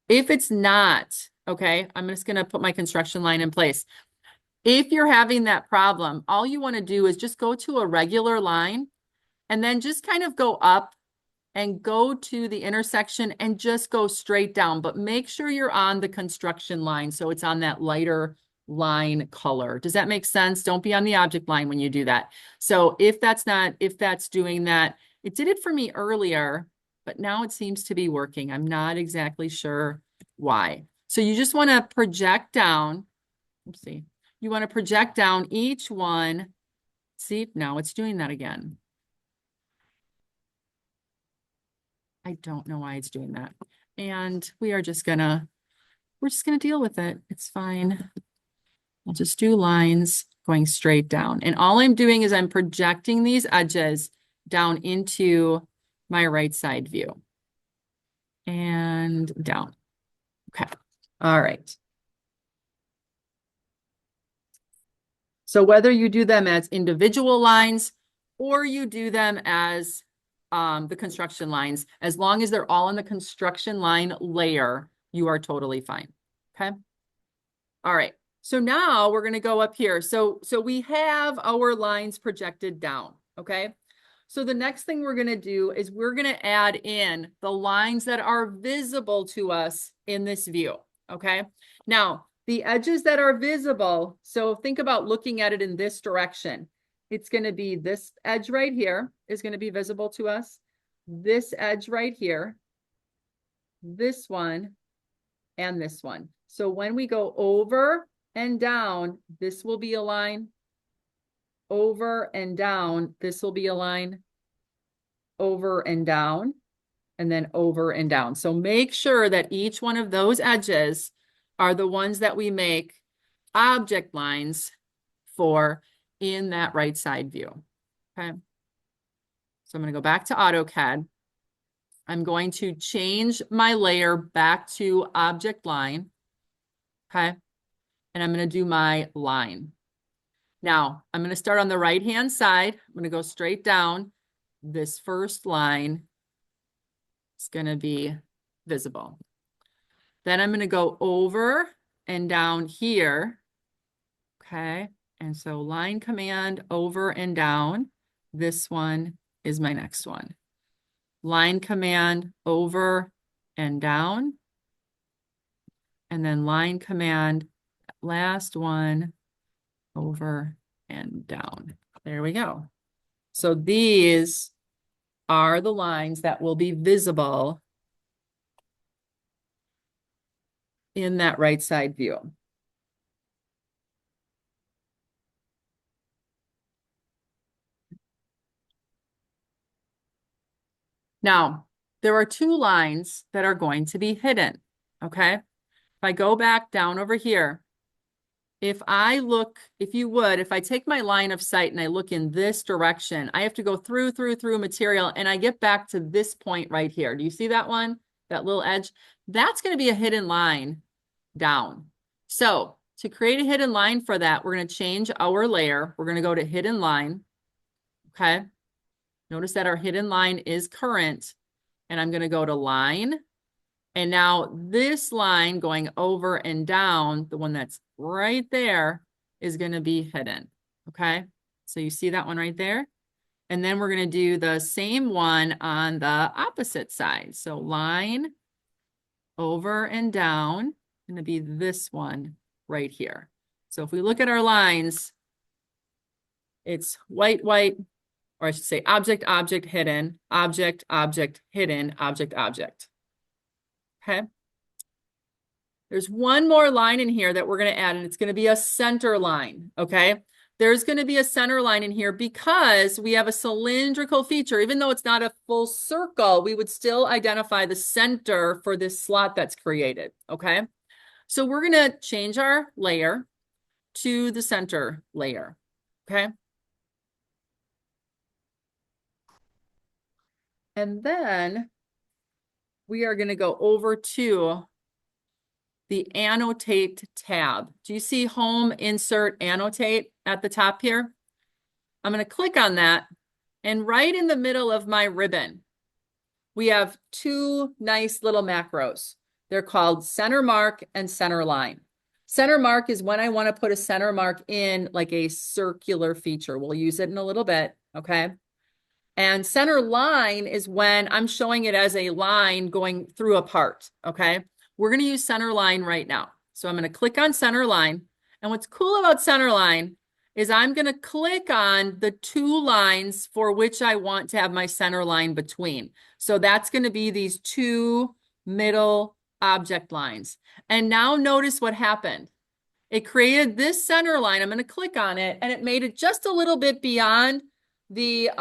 if it's not, okay, I'm just gonna put my construction line in place. If you're having that problem, all you want to do is just go to a regular line and then just kind of go up and go to the intersection and just go straight down, but make sure you're on the construction line. So it's on that lighter line color. Does that make sense? Don't be on the object line when you do that. So if that's doing that, it did it for me earlier, but now it seems to be working. I'm not exactly sure why. So you just want to project down. Let's see. You want to project down each one. See, now it's doing that again. I don't know why it's doing that. And we're just gonna deal with it. It's fine. I'll just do lines going straight down. And all I'm doing is I'm projecting these edges down into my right side view. And down. Okay. All right. So whether you do them as individual lines or you do them as the construction lines, as long as they're all on the construction line layer, you are totally fine. Okay. All right. So now we're going to go up here. So we have our lines projected down. Okay. So the next thing we're going to do is we're going to add in the lines that are visible to us in this view. Okay. Now, the edges that are visible, so think about looking at it in this direction. It's going to be this edge right here is going to be visible to us. This edge right here, this one, and this one. So when we go over and down, this will be a line. Over and down, this will be a line. Over and down, and then over and down. So make sure that each one of those edges are the ones that we make object lines for in that right side view. Okay. So I'm going to go back to AutoCAD. I'm going to change my layer back to object line. Okay. And I'm going to do my line. Now I'm going to start on the right-hand side. I'm going to go straight down. This first line is going to be visible. Then I'm going to go over and down here. Okay. And so line command over and down. This one is my next one. Line command over and down. And then line command, last one, over and down. There we go. So these are the lines that will be visible in that right side view. Now, there are two lines that are going to be hidden, okay? If I go back down over here, if I take my line of sight and I look in this direction, I have to go through material and I get back to this point right here. Do you see that one? That little edge? That's going to be a hidden line down. So to create a hidden line for that, we're going to change our layer. We're going to go to hidden line. Okay. Notice that our hidden line is current, and I'm going to go to line. And now this line going over and down, the one that's right there, is going to be hidden. Okay. So you see that one right there? And then we're going to do the same one on the opposite side. So line over and down, going to be this one right here. So if we look at our lines, it's white, white, or I should say object, object, hidden, object, object, hidden, object, object. Okay. There's one more line in here that we're going to add, and it's going to be a center line. Okay. there's going to be a center line in here because we have a cylindrical feature. Even though it's not a full circle, we would still identify the center for this slot that's created, okay? So we're going to change our layer to the center layer, okay? And then we are going to go over to the annotate tab. Do you see home, insert, annotate at the top here? I'm going to click on that. And right in the middle of my ribbon, we have two nice little macros. They're called center mark and center line. Center mark is when I want to put a center mark in like a circular feature. We'll use it in a little bit, okay? And center line is when I'm showing it as a line going through a part, okay? We're going to use center line right now. So I'm going to click on center line. And what's cool about center line is I'm going to click on the two lines for which I want to have my center line between. So that's going to be these two middle object lines. And now notice what happened. It created this center line. I'm going to click on it and it made it just a little bit beyond the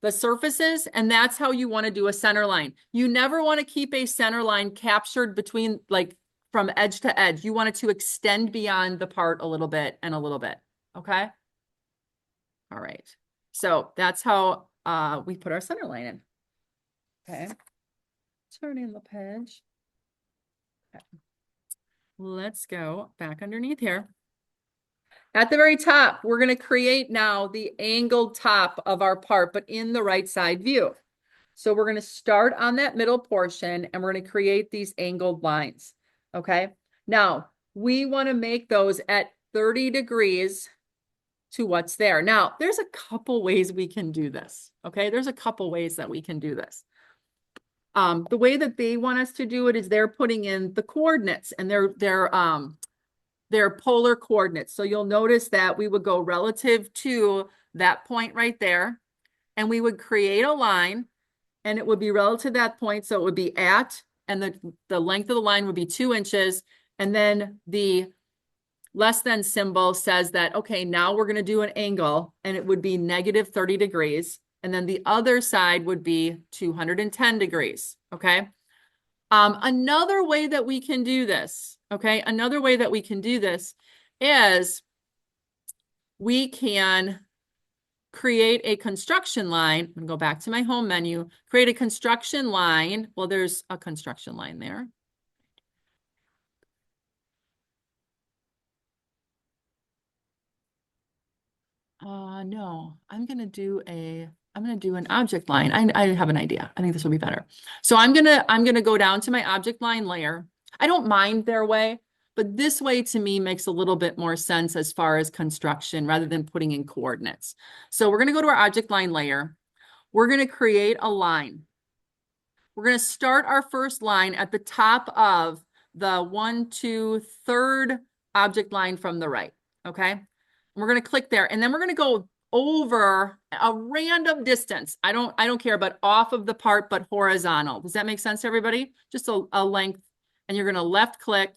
surfaces, and that's how you want to do a center line. You never want to keep a center line captured between, like, from edge to edge. You want it to extend beyond the part a little bit and a little bit, okay? All right, so that's how we put our center line in. Okay, turning the page. Okay. Let's go back underneath here. At the very top, we're going to create now the angled top of our part, but in the right side view. So we're going to start on that middle portion and we're going to create these angled lines. Okay. Now we want to make those at 30 degrees to what's there. Now there's a couple ways we can do this. Okay. There's a couple ways that we can do this. The way that they want us to do it is they're putting in the coordinates and they're polar coordinates. So you'll notice that we would go relative to that point right there, and we would create a line, and it would be relative to that point. So it would be at, and the length of the line would be 2 inches. And then the less than symbol says that, okay, now we're going to do an angle, and it would be negative 30 degrees. And then the other side would be 210 degrees. Okay. Another way that we can do this, okay, another way that we can do this is we can create a construction line. I'm going to go back to my home menu, create a construction line. Well, there's a construction line there. No, I'm going to do an object line. I have an idea. I think this will be better. So I'm gonna go down to my object line layer. I don't mind their way, but this way to me makes a little bit more sense as far as construction rather than putting in coordinates. So we're gonna go to our object line layer. We're gonna create a line. We're gonna start our first line at the top of the 1, 2, 3rd object line from the right, okay? And we're gonna click there, and then we're gonna go over a random distance. I don't care, but off of the part, but horizontal. Does that make sense to everybody? Just a length, and you're gonna left click.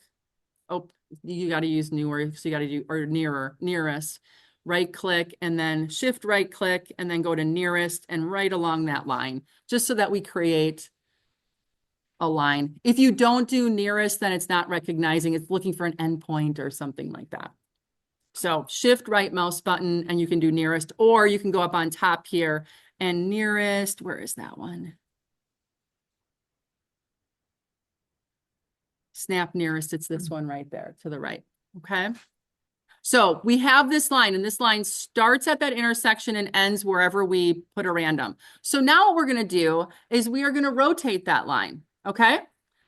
Oh, you got to use newer, so you got to do, or nearest, right click, and then shift right click, and then go to nearest and right along that line, just so that we create a line. If you don't do nearest, then it's not recognizing, it's looking for an endpoint or something like that. So shift right mouse button and you can do nearest, or you can go up on top here and nearest, where is that one? Snap nearest, it's this one right there to the right, okay? So we have this line, and this line starts at that intersection and ends wherever we put a random. So now what we're gonna do is we are gonna rotate that line, okay?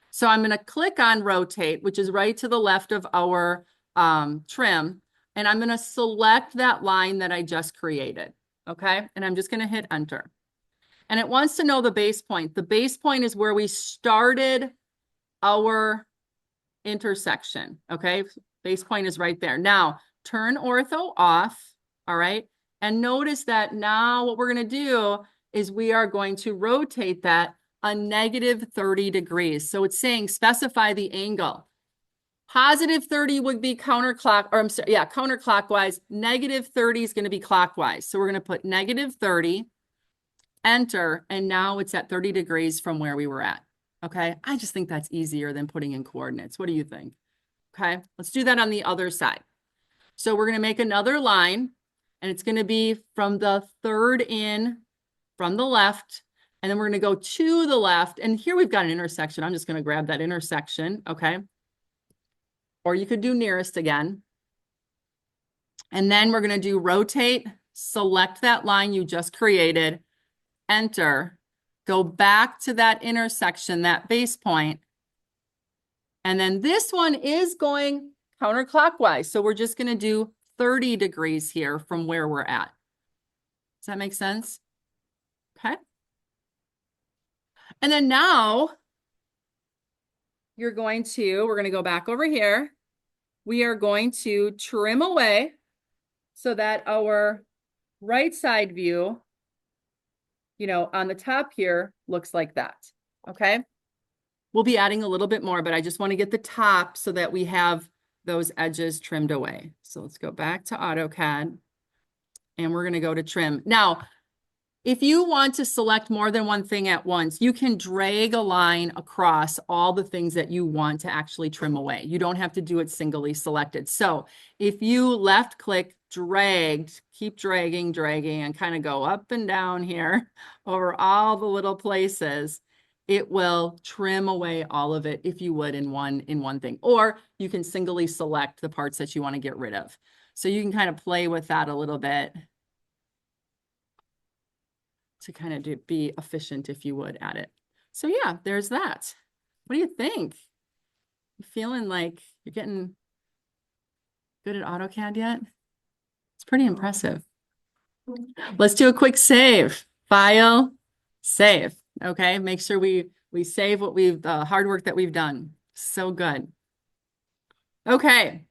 So I'm gonna click on rotate, which is right to the left of our trim, and I'm gonna select that line that I just created, okay? And I'm just gonna hit enter. And it wants to know the base point. The base point is where we started our intersection, okay? Base point is right there. Now, turn ortho off, all right? And notice that now what we're gonna do is we are going to rotate that a negative 30 degrees. So it's saying specify the angle. Positive 30 would be counterclockwise. Negative 30 is going to be clockwise. So we're going to put negative 30, enter, and now it's at 30 degrees from where we were at. Okay, I just think that's easier than putting in coordinates. What do you think? Okay, let's do that on the other side. So we're going to make another line, and it's going to be from the third in from the left, and then we're going to go to the left. And here we've got an intersection. I'm just going to grab that intersection, okay? Or you could do nearest again. And then we're going to do rotate, select that line you just created, enter, go back to that intersection, that base point. And then this one is going counterclockwise. So we're just going to do 30 degrees here from where we're at. Does that make sense? Okay. And then now we're going to go back over here. We are going to trim away so that our right side view, on the top here looks like that. Okay. We'll be adding a little bit more, but I just want to get the top so that we have those edges trimmed away. So let's go back to AutoCAD and we're going to go to trim. Now, if you want to select more than one thing at once, you can drag a line across all the things that you want to actually trim away. You don't have to do it singly selected. So if you left click, dragged, keep dragging, and kind of go up and down here over all the little places, it will trim away all of it if you would in one thing. Or you can singly select the parts that you want to get rid of. So you can kind of play with that a little bit to kind of be efficient, if you would, at it. So yeah, there's that. What do you think? You feeling like you're getting good at AutoCAD yet? It's pretty impressive. Let's do a quick save. File, save. Okay, make sure we save what the hard work that we've done. So good. Okay,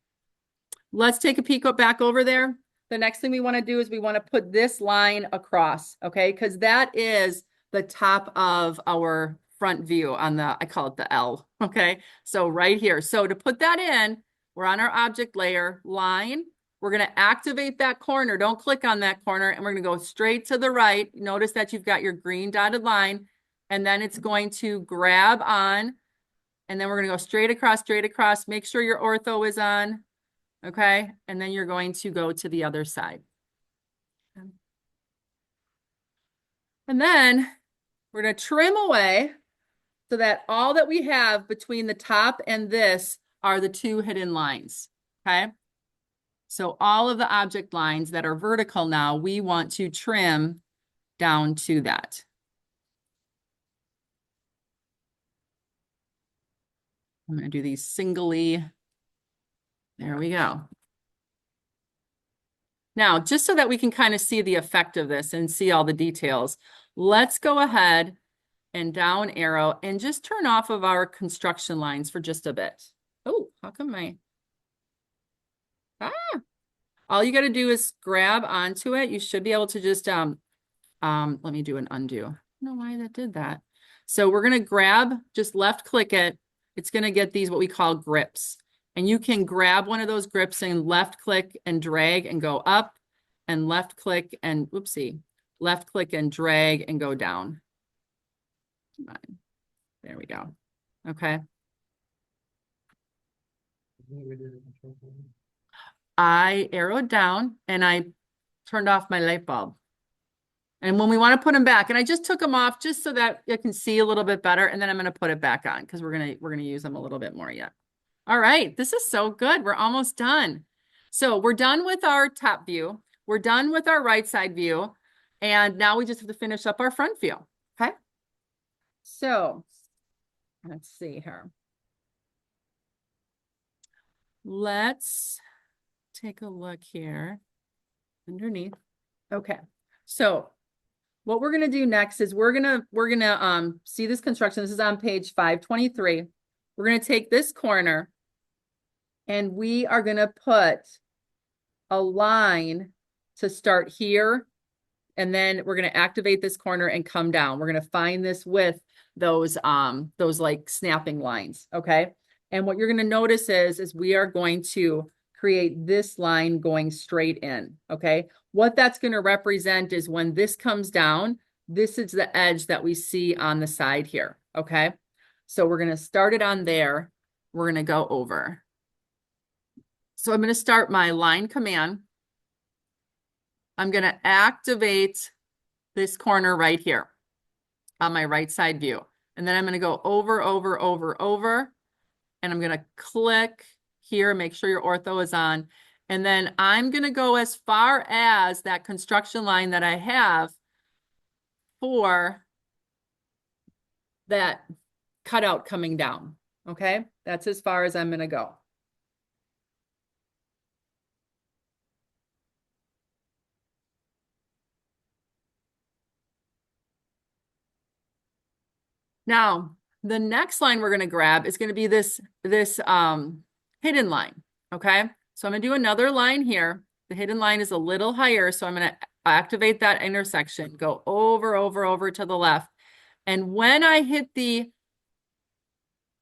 let's take a peek back over there. The next thing we want to do is we want to put this line across, okay? Because that is the top of our front view on I call it the L, okay? So right here. So to put that in, we're on our object layer, line. We're going to activate that corner. Don't click on that corner. And we're going to go straight to the right. Notice that you've got your green dotted line. And then it's going to grab on. And then we're going to go straight across. Make sure your ortho is on. Okay, and then you're going to go to the other side. And then we're going to trim away so that all that we have between the top and this are the two hidden lines, okay? So all of the object lines that are vertical now, we want to trim down to that. I'm going to do these singly. There we go. Now, just so that we can kind of see the effect of this and see all the details, let's go ahead and down arrow and just turn off of our construction lines for just a bit. Oh, how come all you got to do is grab onto it. You should be able to just, let me do an undo. I don't know why that did that. So we're going to grab, just left click it. It's going to get these, what we call grips. And you can grab one of those grips and left click and drag and go up, and left click and left click and drag and go down. Come on. There we go. Okay. I arrowed down and I turned off my light bulb. And when we want to put them back, and I just took them off just so that you can see a little bit better, and then I'm going to put it back on because we're gonna use them a little bit more yet. All right, this is so good. We're almost done. So we're done with our top view. We're done with our right side view. And now we just have to finish up our front view. Okay. So let's see here. Let's take a look here underneath. Okay. So what we're going to do next is we're going to see this construction. This is on page 523. We're going to take this corner and we are going to put a line to start here. And then we're going to activate this corner and come down. We're going to find this with those like snapping lines. Okay. And what you're going to notice is we are going to create this line going straight in, okay? What that's going to represent is when this comes down, this is the edge that we see on the side here, okay? So we're going to start it on there. We're going to go over. So I'm going to start my line command. I'm going to activate this corner right here on my right side view. And then I'm going to go over, over, over, over. And I'm going to click here, make sure your ortho is on. And then I'm going to go as far as that construction line that I have for that cutout coming down. Okay, that's as far as I'm going to go. Now, the next line we're going to grab is going to be this hidden line. Okay, so I'm going to do another line here. The hidden line is a little higher, so I'm going to activate that intersection, go over, over, over to the left. And when I hit the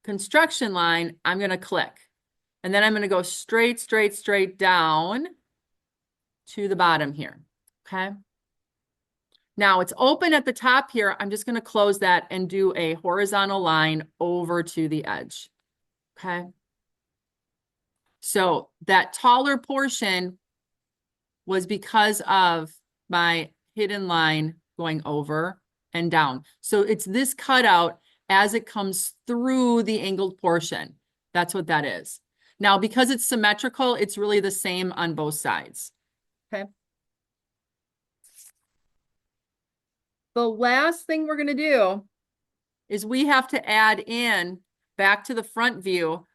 construction line, I'm going to click. And then I'm going to go straight, straight, straight down to the bottom here. Okay. Now it's open at the top here. I'm just going to close that and do a horizontal line over to the edge. Okay. So that taller portion was because of my hidden line going over and down. So it's this cutout as it comes through the angled portion. That's what that is. Now, because it's symmetrical, it's really the same on both sides. Okay. The last thing we're going to do is we have to add in back to the front view,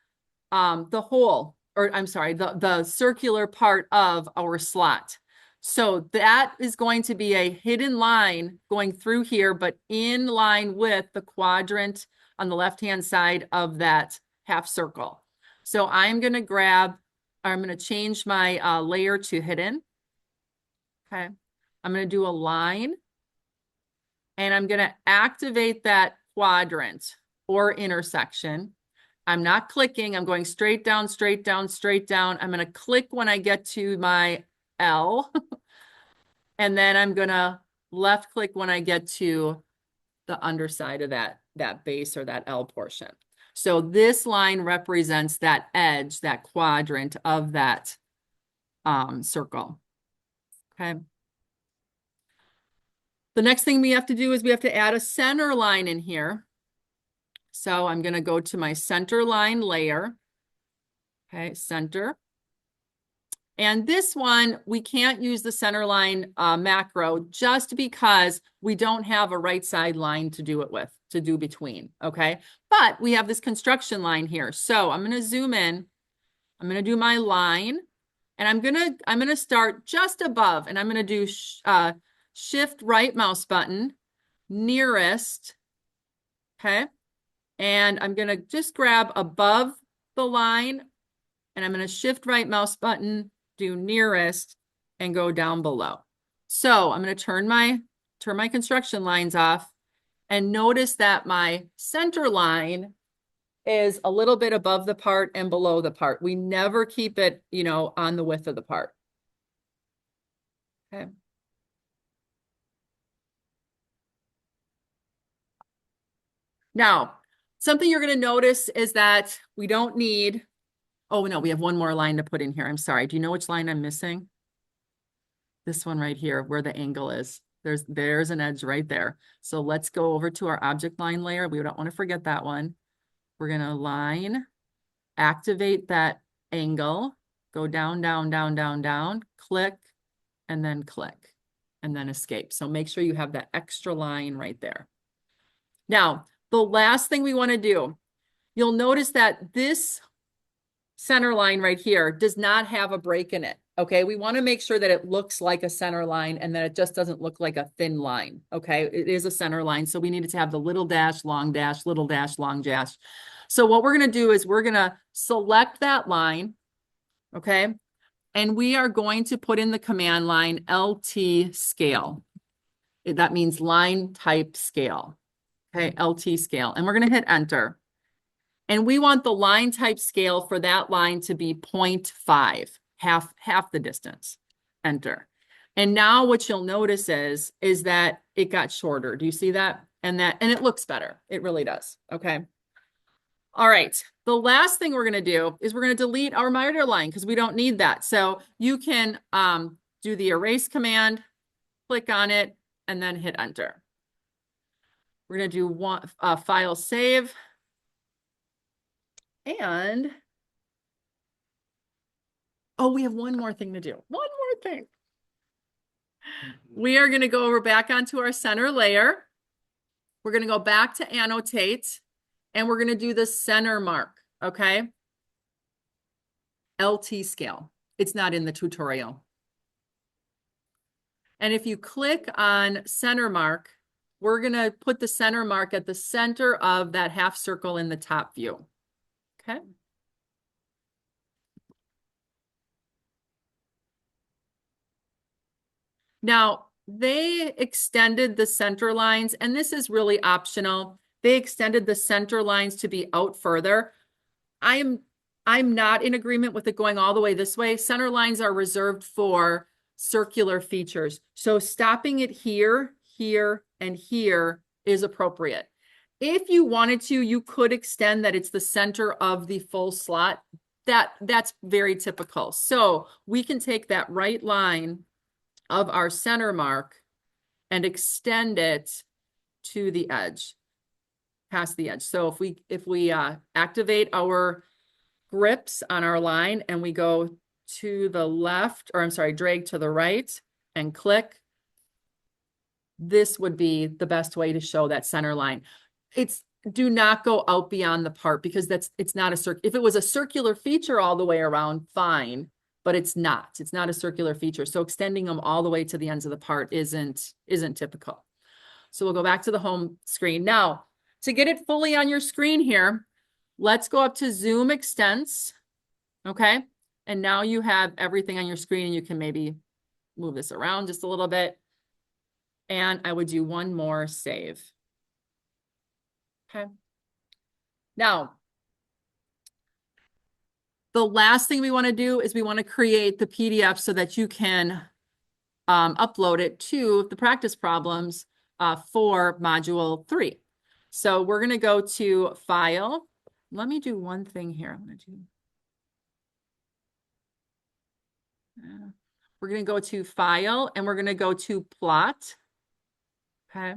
the hole, or I'm sorry, the circular part of our slot. So that is going to be a hidden line going through here, but in line with the quadrant on the left-hand side of that half circle. So I'm going to grab, or I'm going to change my layer to hidden. Okay. I'm going to do a line. And I'm going to activate that quadrant or intersection. I'm not clicking. I'm going straight down, straight down, straight down. I'm going to click when I get to my L. And then I'm going to left click when I get to the underside of that base or that L portion. So this line represents that edge, that quadrant of that circle. Okay. The next thing we have to do is we have to add a center line in here. So I'm going to go to my center line layer. Okay, center. And this one, we can't use the center line macro just because we don't have a right side line to do it with, to do between, okay? But we have this construction line here. So I'm going to zoom in. I'm going to do my line. And I'm going to start just above. And I'm going to do shift right mouse button, nearest, okay? And I'm going to just grab above the line and I'm going to shift right mouse button, do nearest and go down below. So I'm going to turn my construction lines off and notice that my center line is a little bit above the part and below the part. We never keep it, on the width of the part. Okay. Now, something you're going to notice is that we don't need, oh no, we have one more line to put in here. I'm sorry. Do you know which line I'm missing? This one right here where the angle is. There's an edge right there. So let's go over to our object line layer. We don't want to forget that one. We're going to line, activate that angle, go down, down, down, down, down, click, and then escape. So make sure you have that extra line right there. Now, the last thing we want to do, you'll notice that this center line right here does not have a break in it. Okay, we want to make sure that it looks like a center line and that it just doesn't look like a thin line. Okay, it is a center line, so we needed to have the little dash, long dash, little dash, long dash. So what we're going to do is we're going to select that line, okay, and we are going to put in the command line LT scale. That means line type scale. Okay, LT scale, and we're going to hit enter. And we want the line type scale for that line to be 0.5, half the distance. Enter. And now what you'll notice is that it got shorter. Do you see that? And it looks better. It really does. Okay. All right. The last thing we're going to do is we're going to delete our miter line because we don't need that. So you can do the erase command, click on it, and then hit enter. We're going to do file save. And oh, we have one more thing to do. One more thing. We are going to go over back onto our center layer. We're going to go back to annotate, and we're going to do the center mark, okay? LT scale. It's not in the tutorial. And if you click on center mark, we're going to put the center mark at the center of that half circle in the top view, okay? Now, they extended the center lines, and this is really optional. They extended the center lines to be out further. I'm not in agreement with it going all the way this way. Center lines are reserved for circular features. So stopping it here, here, and here is appropriate. If you wanted to, you could extend that it's the center of the full slot. That's very typical. So we can take that right line of our center mark and extend it to the edge, past the edge. So if we activate our grips on our line and we go to the left, or I'm sorry, drag to the right and click, this would be the best way to show that center line. Do not go out beyond the part because it's not a if it was a circular feature all the way around, fine, but it's not a circular feature. So extending them all the way to the ends of the part isn't typical. So we'll go back to the home screen. Now, to get it fully on your screen here, let's go up to Zoom Extents, okay? And now you have everything on your screen, and you can maybe move this around just a little bit. And I would do one more save. Okay. Now, the last thing we want to do is we want to create the PDF so that you can upload it to the practice problems for Module 3. So we're going to go to File. Let me do one thing here. We're going to go to File, and we're going to go to Plot. Okay.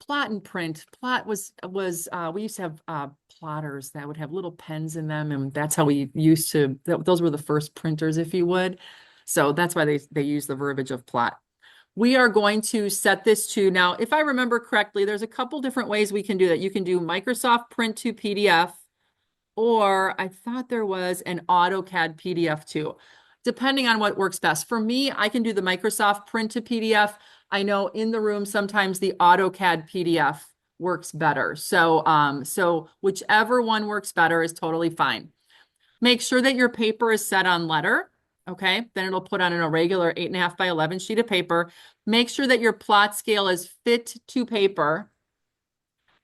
Plot and print. Plot was we used to have plotters that would have little pens in them, and that's how we used to. Those were the first printers, if you would. So that's why they use the verbiage of plot. We are going to set this to, now, if I remember correctly, there's a couple different ways we can do that. You can do Microsoft Print to PDF, or I thought there was an AutoCAD PDF too, depending on what works best. For me, I can do the Microsoft Print to PDF. I know in the room, sometimes the AutoCAD PDF works better. So whichever one works better is totally fine. Make sure that your paper is set on letter. Okay, then it'll put on a regular 8.5 by 11 sheet of paper. Make sure that your plot scale is fit to paper.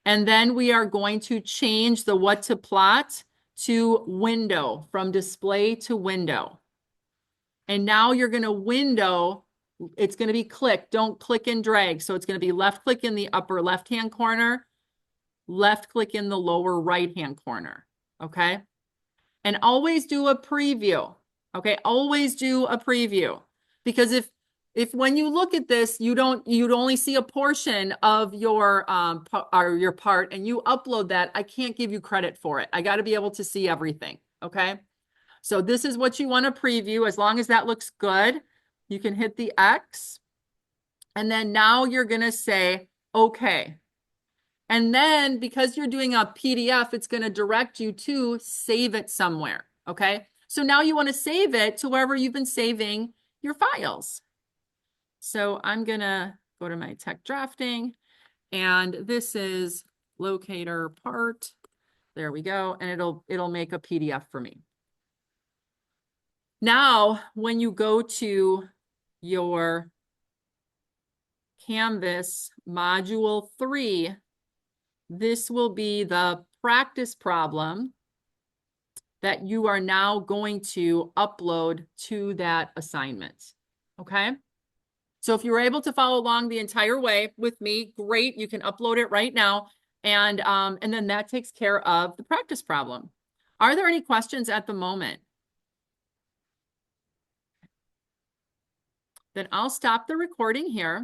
And then we are going to change the what to plot to window, from display to window. And now you're going to window, it's going to be click, don't click and drag. So it's going to be left click in the upper left-hand corner, left click in the lower right-hand corner. Okay. And always do a preview. Okay, always do a preview, because if when you look at this, you'd only see a portion of your part, and you upload that, I can't give you credit for it. I got to be able to see everything. Okay, so this is what you want to preview. As long as that looks good, you can hit the X, and then now you're gonna say okay. And then because you're doing a PDF, it's going to direct you to save it somewhere. Okay. So now you want to save it to wherever you've been saving your files. So I'm going to go to my tech drafting, and this is locator part. There we go. And it'll make a PDF for me. Now, when you go to your Canvas Module 3, this will be the practice problem that you are now going to upload to that assignment. Okay? So if you were able to follow along the entire way with me, great. You can upload it right now. And then that takes care of the practice problem. Are there any questions at the moment? Then I'll stop the recording here.